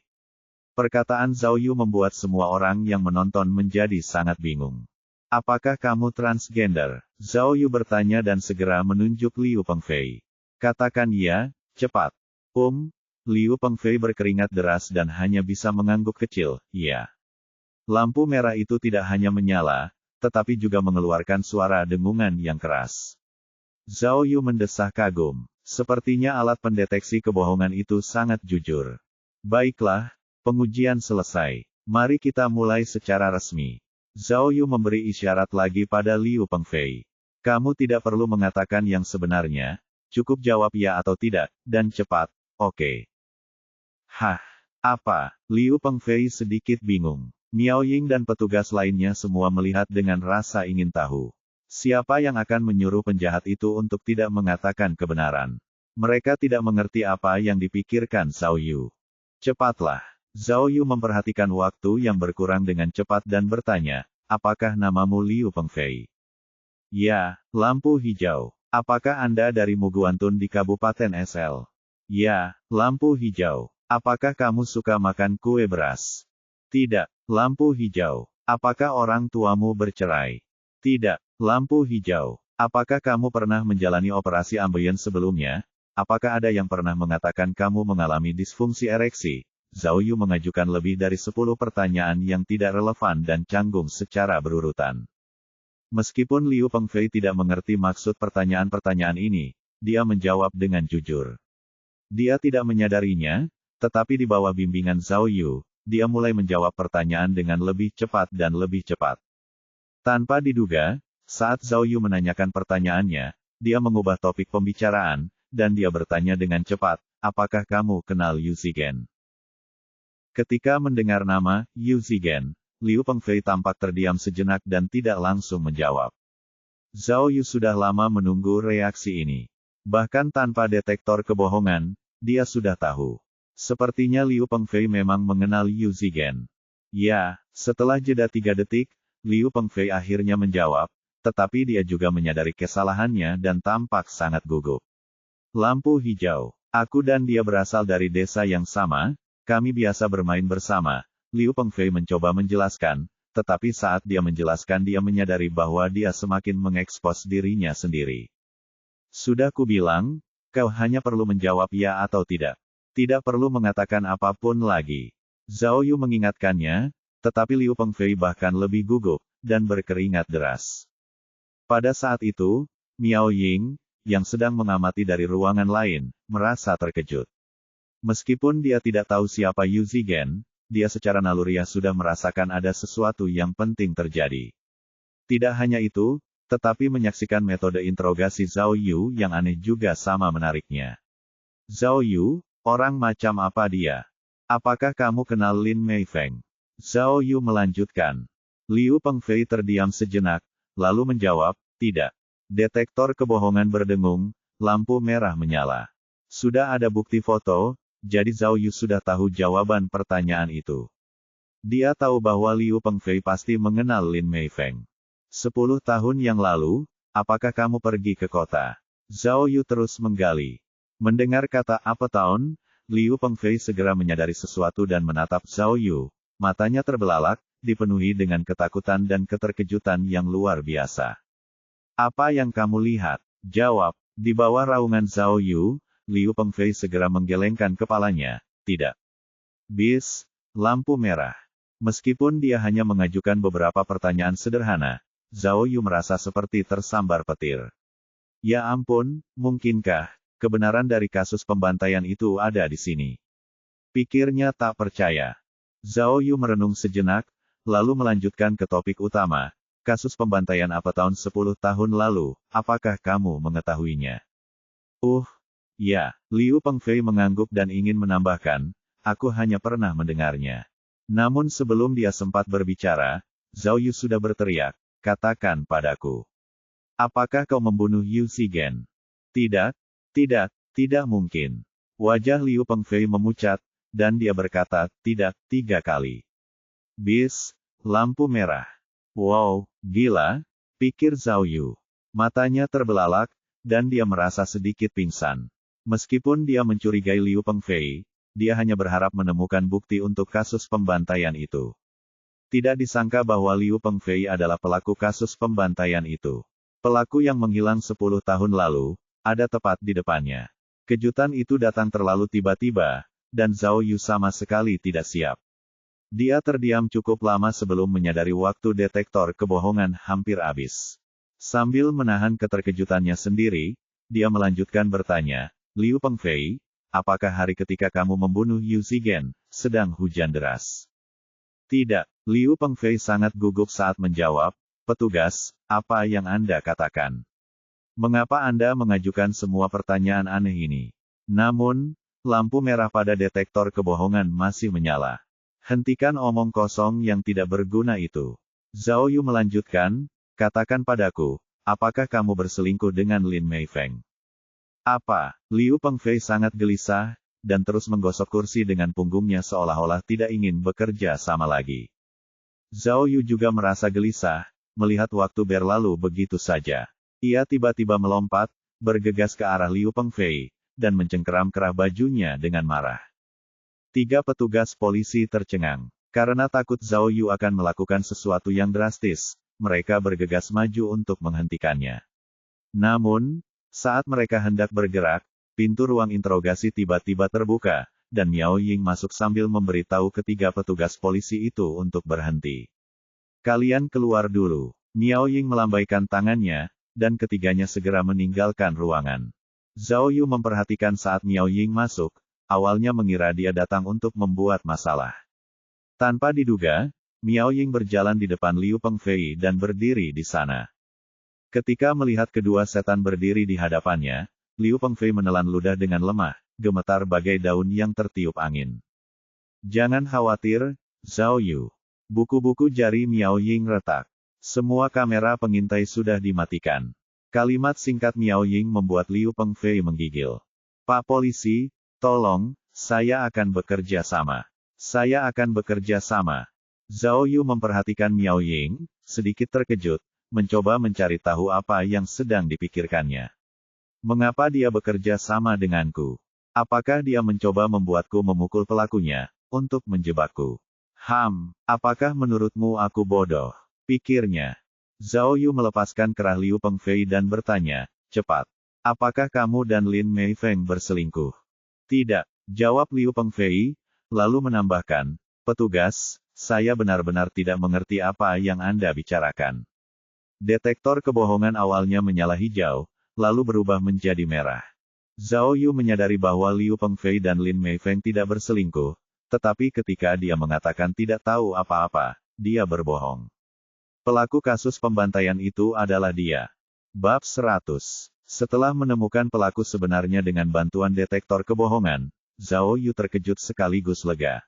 [SPEAKER 1] Perkataan Zhao Yu membuat semua orang yang menonton menjadi sangat bingung. Apakah kamu transgender? Zhao Yu bertanya dan segera menunjuk Liu Pengfei. Katakan ya, cepat. Liu Pengfei berkeringat deras dan hanya bisa mengangguk kecil, iya. Lampu merah itu tidak hanya menyala, tetapi juga mengeluarkan suara dengungan yang keras. Zhao Yu mendesah kagum. Sepertinya alat pendeteksi kebohongan itu sangat jujur. Baiklah, pengujian selesai. Mari kita mulai secara resmi. Zhao Yu memberi isyarat lagi pada Liu Pengfei. Kamu tidak perlu mengatakan yang sebenarnya, cukup jawab ya atau tidak, dan cepat, oke. Hah, apa? Liu Pengfei sedikit bingung. Miao Ying dan petugas lainnya semua melihat dengan rasa ingin tahu. Siapa yang akan menyuruh penjahat itu untuk tidak mengatakan kebenaran? Mereka tidak mengerti apa yang dipikirkan Zhao Yu. Cepatlah. Zhao Yu memperhatikan waktu yang berkurang dengan cepat dan bertanya, apakah namamu Liu Pengfei? Ya, lampu hijau. Apakah Anda dari Muguantun di Kabupaten SL? Ya, lampu hijau. Apakah kamu suka makan kue beras? Tidak, lampu hijau. Apakah orang tuamu bercerai? Tidak, lampu hijau. Apakah kamu pernah menjalani operasi ambien sebelumnya? Apakah ada yang pernah mengatakan kamu mengalami disfungsi ereksi? Zhao Yu mengajukan lebih dari 10 pertanyaan yang tidak relevan dan canggung secara berurutan. Meskipun Liu Pengfei tidak mengerti maksud pertanyaan-pertanyaan ini, dia menjawab dengan jujur. Dia tidak menyadarinya, tetapi di bawah bimbingan Zhao Yu, dia mulai menjawab pertanyaan dengan lebih cepat dan lebih cepat. Tanpa diduga, saat Zhao Yu menanyakan pertanyaannya, dia mengubah topik pembicaraan, dan dia bertanya dengan cepat, apakah kamu kenal Yu Zigen? Ketika mendengar nama Yu Zigen, Liu Pengfei tampak terdiam sejenak dan tidak langsung menjawab. Zhao Yu sudah lama menunggu reaksi ini. Bahkan tanpa detektor kebohongan, dia sudah tahu. Sepertinya Liu Pengfei memang mengenal Yu Zigen. Ya, setelah jeda 3 detik, Liu Pengfei akhirnya menjawab, tetapi dia juga menyadari kesalahannya dan tampak sangat gugup. Lampu hijau. Aku dan dia berasal dari desa yang sama, kami biasa bermain bersama. Liu Pengfei mencoba menjelaskan, tetapi saat dia menjelaskan dia menyadari bahwa dia semakin mengekspos dirinya sendiri. Sudah kubilang, kau hanya perlu menjawab ya atau tidak. Tidak perlu mengatakan apapun lagi. Zhao Yu mengingatkannya, tetapi Liu Pengfei bahkan lebih gugup, dan berkeringat deras. Pada saat itu, Miao Ying, yang sedang mengamati dari ruangan lain, merasa terkejut. Meskipun dia tidak tahu siapa Yu Zigen, dia secara naluriah sudah merasakan ada sesuatu yang penting terjadi. Tidak hanya itu, tetapi menyaksikan metode interogasi Zhao Yu yang aneh juga sama menariknya. Zhao Yu, orang macam apa dia? Apakah kamu kenal Lin Meifeng? Zhao Yu melanjutkan. Liu Pengfei terdiam sejenak, lalu menjawab, tidak. Detektor kebohongan berdengung, lampu merah menyala. Sudah ada bukti foto, jadi Zhao Yu sudah tahu jawaban pertanyaan itu. Dia tahu bahwa Liu Pengfei pasti mengenal Lin Meifeng. 10 tahun yang lalu, apakah kamu pergi ke kota? Zhao Yu terus menggali. Mendengar kata apa tahun, Liu Pengfei segera menyadari sesuatu dan menatap Zhao Yu. Matanya terbelalak, dipenuhi dengan ketakutan dan keterkejutan yang luar biasa. Apa yang kamu lihat? Jawab. Di bawah raungan Zhao Yu, Liu Pengfei segera menggelengkan kepalanya. Tidak. Bis, lampu merah. Meskipun dia hanya mengajukan beberapa pertanyaan sederhana, Zhao Yu merasa seperti tersambar petir. Ya ampun, mungkinkah kebenaran dari kasus pembantaian itu ada di sini? Pikirnya tak percaya. Zhao Yu merenung sejenak, lalu melanjutkan ke topik utama. Kasus pembantaian apa tahun 10 tahun lalu, apakah kamu mengetahuinya? Ya, Liu Pengfei mengangguk dan ingin menambahkan, aku hanya pernah mendengarnya. Namun sebelum dia sempat berbicara, Zhao Yu sudah berteriak, katakan padaku. Apakah kau membunuh Yu Zigen? Tidak, tidak mungkin. Wajah Liu Pengfei memucat, dan dia berkata, tidak, 3 kali. Bis, lampu merah. Wow, gila, pikir Zhao Yu. Matanya terbelalak, dan dia merasa sedikit pingsan. Meskipun dia mencurigai Liu Pengfei, dia hanya berharap menemukan bukti untuk kasus pembantaian itu. Tidak disangka bahwa Liu Pengfei adalah pelaku kasus pembantaian itu. Pelaku yang menghilang 10 tahun lalu, ada tepat di depannya. Kejutan itu datang terlalu tiba-tiba, dan Zhao Yu sama sekali tidak siap. Dia terdiam cukup lama sebelum menyadari waktu detektor kebohongan hampir habis. Sambil menahan keterkejutannya sendiri, dia melanjutkan bertanya, Liu Pengfei, apakah hari ketika kamu membunuh Yu Zigen, sedang hujan deras? Tidak, Liu Pengfei sangat gugup saat menjawab, petugas, apa yang Anda katakan? Mengapa Anda mengajukan semua pertanyaan aneh ini? Namun, lampu merah pada detektor kebohongan masih menyala. Hentikan omong kosong yang tidak berguna itu. Zhao Yu melanjutkan, katakan padaku, apakah kamu berselingkuh dengan Lin Meifeng? Apa? Liu Pengfei sangat gelisah, dan terus menggosok kursi dengan punggungnya seolah-olah tidak ingin bekerja sama lagi. Zhao Yu juga merasa gelisah, melihat waktu berlalu begitu saja. Ia tiba-tiba melompat, bergegas ke arah Liu Pengfei, dan mencengkeram kerah bajunya dengan marah. 3 petugas polisi tercengang. Karena takut Zhao Yu akan melakukan sesuatu yang drastis, mereka bergegas maju untuk menghentikannya. Namun, saat mereka hendak bergerak, pintu ruang interogasi tiba-tiba terbuka, dan Miao Ying masuk sambil memberitahu ketiga petugas polisi itu untuk berhenti. Kalian keluar dulu. Miao Ying melambaikan tangannya, dan ketiganya segera meninggalkan ruangan. Zhao Yu memperhatikan saat Miao Ying masuk, awalnya mengira dia datang untuk membuat masalah. Tanpa diduga, Miao Ying berjalan di depan Liu Pengfei dan berdiri di sana. Ketika melihat kedua setan berdiri di hadapannya, Liu Pengfei menelan ludah dengan lemah, gemetar bagai daun yang tertiup angin. Jangan khawatir, Zhao Yu. Buku-buku jari Miao Ying retak. Semua kamera pengintai sudah dimatikan. Kalimat singkat Miao Ying membuat Liu Pengfei menggigil. Pak Polisi, tolong, saya akan bekerja sama. Saya akan bekerja sama. Zhao Yu memperhatikan Miao Ying, sedikit terkejut, mencoba mencari tahu apa yang sedang dipikirkannya. Mengapa dia bekerja sama denganku? Apakah dia mencoba membuatku memukul pelakunya, untuk menjebakku? Apakah menurutmu aku bodoh? Pikirnya. Zhao Yu melepaskan kerah Liu Pengfei dan bertanya, cepat. Apakah kamu dan Lin Meifeng berselingkuh? Tidak, jawab Liu Pengfei, lalu menambahkan, petugas, saya benar-benar tidak mengerti apa yang Anda bicarakan. Detektor kebohongan awalnya menyala hijau, lalu berubah menjadi merah. Zhao Yu menyadari bahwa Liu Pengfei dan Lin Meifeng tidak berselingkuh, tetapi ketika dia mengatakan tidak tahu apa-apa, dia berbohong. Pelaku kasus pembantaian itu adalah dia. Bab 100. Setelah menemukan pelaku sebenarnya dengan bantuan detektor kebohongan, Zhao Yu terkejut sekaligus lega.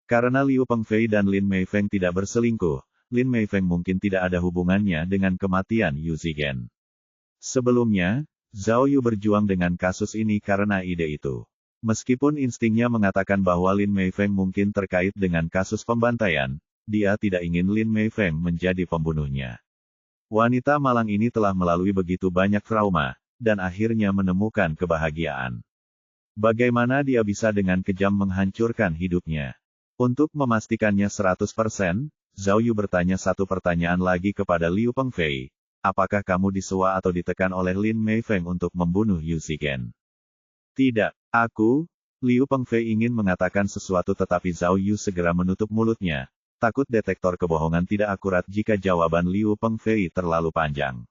[SPEAKER 1] Karena Liu Pengfei dan Lin Meifeng tidak berselingkuh, Lin Meifeng mungkin tidak ada hubungannya dengan kematian Yu Zigen. Sebelumnya, Zhao Yu berjuang dengan kasus ini karena ide itu. Meskipun instingnya mengatakan bahwa Lin Meifeng mungkin terkait dengan kasus pembantaian, dia tidak ingin Lin Meifeng menjadi pembunuhnya. Wanita malang ini telah melalui begitu banyak trauma, dan akhirnya menemukan kebahagiaan. Bagaimana dia bisa dengan kejam menghancurkan hidupnya? Untuk memastikannya 100%, Zhao Yu bertanya satu pertanyaan lagi kepada Liu Pengfei. Apakah kamu disewa atau ditekan oleh Lin Meifeng untuk membunuh Yu Zigen? Tidak, aku. Liu Pengfei ingin mengatakan sesuatu tetapi Zhao Yu segera menutup mulutnya. Takut detektor kebohongan tidak akurat jika jawaban Liu Pengfei terlalu panjang.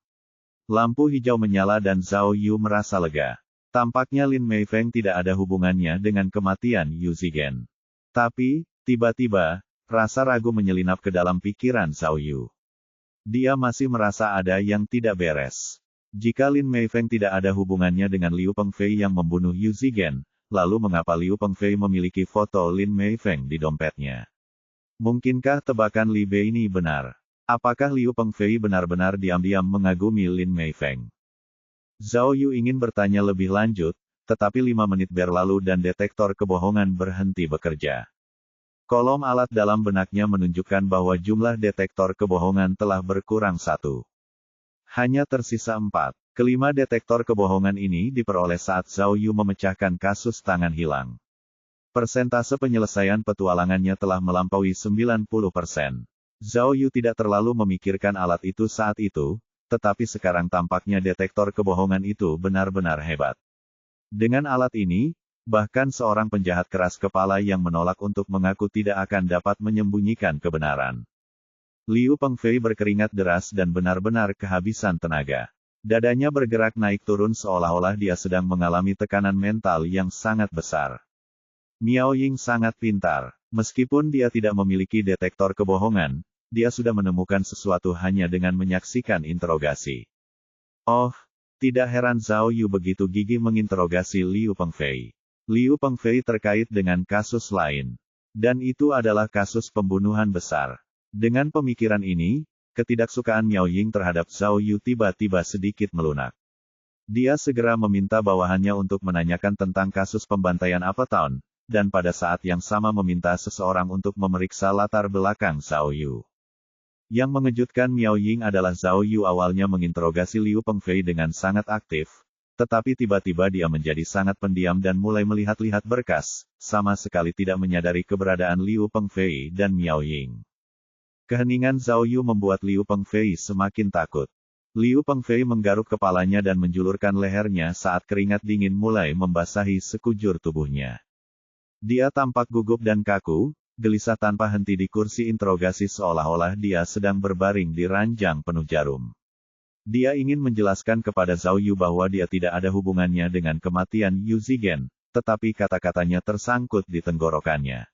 [SPEAKER 1] Lampu hijau menyala dan Zhao Yu merasa lega. Tampaknya Lin Meifeng tidak ada hubungannya dengan kematian Yu Zigen. Tapi, tiba-tiba, rasa ragu menyelinap ke dalam pikiran Zhao Yu. Dia masih merasa ada yang tidak beres. Jika Lin Meifeng tidak ada hubungannya dengan Liu Pengfei yang membunuh Yu Zigen, lalu mengapa Liu Pengfei memiliki foto Lin Meifeng di dompetnya? Mungkinkah tebakan Li Bei ini benar? Apakah Liu Pengfei benar-benar diam-diam mengagumi Lin Meifeng? Zhao Yu ingin bertanya lebih lanjut, tetapi 5 menit berlalu dan detektor kebohongan berhenti bekerja. Kolom alat dalam benaknya menunjukkan bahwa jumlah detektor kebohongan telah berkurang 1. Hanya tersisa 4. Kelima detektor kebohongan ini diperoleh saat Zhao Yu memecahkan kasus tangan hilang. Persentase penyelesaian petualangannya telah melampaui 90%. Zhao Yu tidak terlalu memikirkan alat itu saat itu, tetapi sekarang tampaknya detektor kebohongan itu benar-benar hebat. Dengan alat ini, bahkan seorang penjahat keras kepala yang menolak untuk mengaku tidak akan dapat menyembunyikan kebenaran. Liu Pengfei berkeringat deras dan benar-benar kehabisan tenaga. Dadanya bergerak naik turun seolah-olah dia sedang mengalami tekanan mental yang sangat besar. Miao Ying sangat pintar. Meskipun dia tidak memiliki detektor kebohongan, dia sudah menemukan sesuatu hanya dengan menyaksikan interogasi. Oh, tidak heran Zhao Yu begitu gigih menginterogasi Liu Pengfei. Liu Pengfei terkait dengan kasus lain. Dan itu adalah kasus pembunuhan besar. Dengan pemikiran ini, ketidaksukaan Miao Ying terhadap Zhao Yu tiba-tiba sedikit melunak. Dia segera meminta bawahannya untuk menanyakan tentang kasus pembantaian Uptown, dan pada saat yang sama meminta seseorang untuk memeriksa latar belakang Zhao Yu. Yang mengejutkan Miao Ying adalah Zhao Yu awalnya menginterogasi Liu Pengfei dengan sangat aktif, tetapi tiba-tiba dia menjadi sangat pendiam dan mulai melihat-lihat berkas, sama sekali tidak menyadari keberadaan Liu Pengfei dan Miao Ying. Keheningan Zhao Yu membuat Liu Pengfei semakin takut. Liu Pengfei menggaruk kepalanya dan menjulurkan lehernya saat keringat dingin mulai membasahi sekujur tubuhnya. Dia tampak gugup dan kaku, gelisah tanpa henti di kursi interogasi seolah-olah dia sedang berbaring di ranjang penuh jarum. Dia ingin menjelaskan kepada Zhao Yu bahwa dia tidak ada hubungannya dengan kematian Yu Zigen, tetapi kata-katanya tersangkut di tenggorokannya.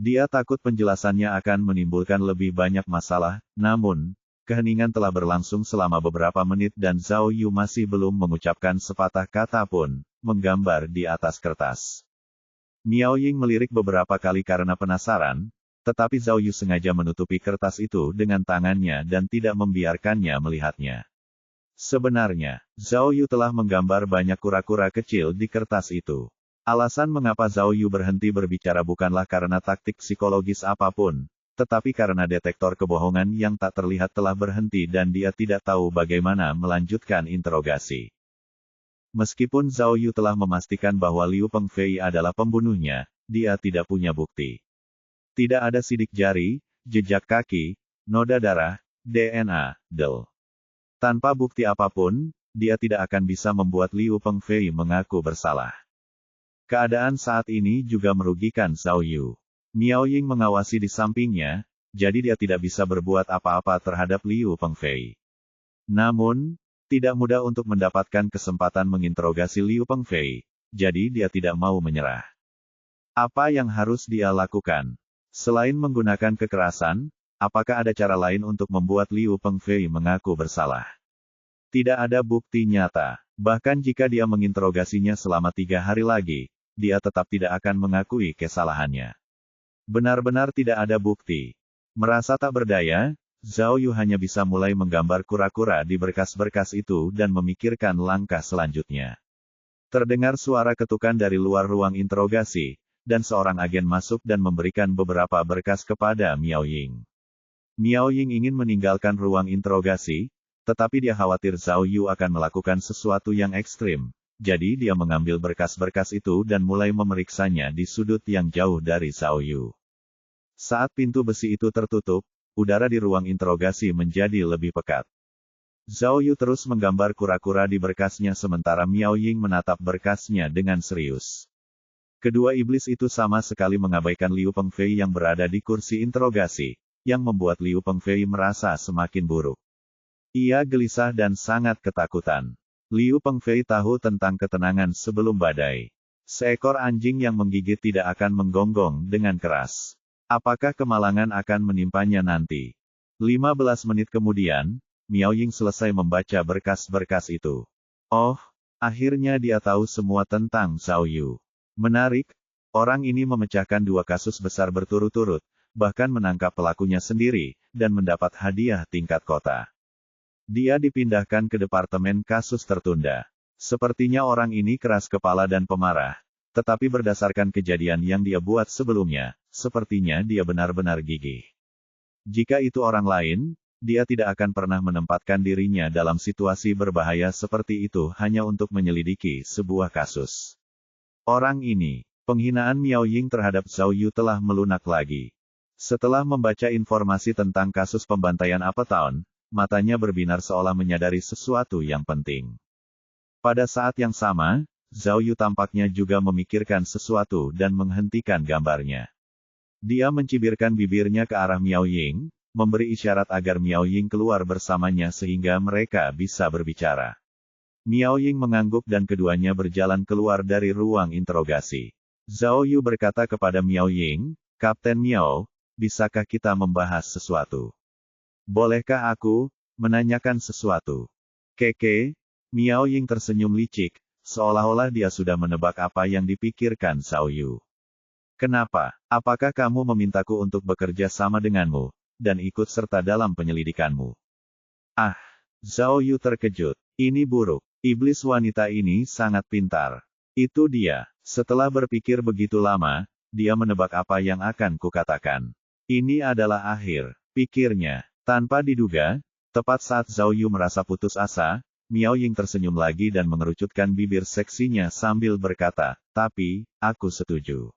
[SPEAKER 1] Dia takut penjelasannya akan menimbulkan lebih banyak masalah, namun, keheningan telah berlangsung selama beberapa menit dan Zhao Yu masih belum mengucapkan sepatah kata pun, menggambar di atas kertas. Miao Ying melirik beberapa kali karena penasaran, tetapi Zhao Yu sengaja menutupi kertas itu dengan tangannya dan tidak membiarkannya melihatnya. Sebenarnya, Zhao Yu telah menggambar banyak kura-kura kecil di kertas itu. Alasan mengapa Zhao Yu berhenti berbicara bukanlah karena taktik psikologis apapun, tetapi karena detektor kebohongan yang tak terlihat telah berhenti dan dia tidak tahu bagaimana melanjutkan interogasi. Meskipun Zhao Yu telah memastikan bahwa Liu Pengfei adalah pembunuhnya, dia tidak punya bukti. Tidak ada sidik jari, jejak kaki, noda darah, DNA, del. Tanpa bukti apapun, dia tidak akan bisa membuat Liu Pengfei mengaku bersalah. Keadaan saat ini juga merugikan Zhao Yu. Miao Ying mengawasi di sampingnya, jadi dia tidak bisa berbuat apa-apa terhadap Liu Pengfei. Namun, tidak mudah untuk mendapatkan kesempatan menginterogasi Liu Pengfei, jadi dia tidak mau menyerah. Apa yang harus dia lakukan? Selain menggunakan kekerasan, apakah ada cara lain untuk membuat Liu Pengfei mengaku bersalah? Tidak ada bukti nyata. Bahkan jika dia menginterogasinya selama 3 hari lagi, dia tetap tidak akan mengakui kesalahannya. Benar-benar tidak ada bukti. Merasa tak berdaya, Zhao Yu hanya bisa mulai menggambar kura-kura di berkas-berkas itu dan memikirkan langkah selanjutnya. Terdengar suara ketukan dari luar ruang interogasi, dan seorang agen masuk dan memberikan beberapa berkas kepada Miao Ying. Miao Ying ingin meninggalkan ruang interogasi, tetapi dia khawatir Zhao Yu akan melakukan sesuatu yang ekstrim, jadi dia mengambil berkas-berkas itu dan mulai memeriksanya di sudut yang jauh dari Zhao Yu. Saat pintu besi itu tertutup, udara di ruang interogasi menjadi lebih pekat. Zhao Yu terus menggambar kura-kura di berkasnya sementara Miao Ying menatap berkasnya dengan serius. Kedua iblis itu sama sekali mengabaikan Liu Pengfei yang berada di kursi interogasi, yang membuat Liu Pengfei merasa semakin buruk. Ia gelisah dan sangat ketakutan. Liu Pengfei tahu tentang ketenangan sebelum badai. Seekor anjing yang menggigit tidak akan menggonggong dengan keras. Apakah kemalangan akan menimpanya nanti? 15 menit kemudian, Miao Ying selesai membaca berkas-berkas itu. Oh, akhirnya dia tahu semua tentang Zhao Yu. Menarik, orang ini memecahkan 2 kasus besar berturut-turut, bahkan menangkap pelakunya sendiri, dan mendapat hadiah tingkat kota. Dia dipindahkan ke Departemen Kasus Tertunda. Sepertinya orang ini keras kepala dan pemarah, tetapi berdasarkan kejadian yang dia buat sebelumnya, sepertinya dia benar-benar gigih. Jika itu orang lain, dia tidak akan pernah menempatkan dirinya dalam situasi berbahaya seperti itu hanya untuk menyelidiki sebuah kasus. Orang ini, penghinaan Miao Ying terhadap Zhao Yu telah melunak lagi. Setelah membaca informasi tentang kasus pembantaian Uptown, matanya berbinar seolah menyadari sesuatu yang penting. Pada saat yang sama, Zhao Yu tampaknya juga memikirkan sesuatu dan menghentikan gambarnya. Dia mencibirkan bibirnya ke arah Miao Ying, memberi isyarat agar Miao Ying keluar bersamanya sehingga mereka bisa berbicara. Miao Ying mengangguk dan keduanya berjalan keluar dari ruang interogasi. Zhao Yu berkata kepada Miao Ying, "Kapten Miao, bisakah kita membahas sesuatu?" "Bolehkah aku menanyakan sesuatu?" "Keke." Miao Ying tersenyum licik, seolah-olah dia sudah menebak apa yang dipikirkan Zhao Yu. Kenapa? Apakah kamu memintaku untuk bekerja sama denganmu, dan ikut serta dalam penyelidikanmu? Ah, Zhao Yu terkejut. Ini buruk. Iblis wanita ini sangat pintar. Itu dia. Setelah berpikir begitu lama, dia menebak apa yang akan kukatakan. Ini adalah akhir, pikirnya. Tanpa diduga, tepat saat Zhao Yu merasa putus asa, Miao Ying tersenyum lagi dan mengerucutkan bibir seksinya sambil berkata, tapi, aku setuju.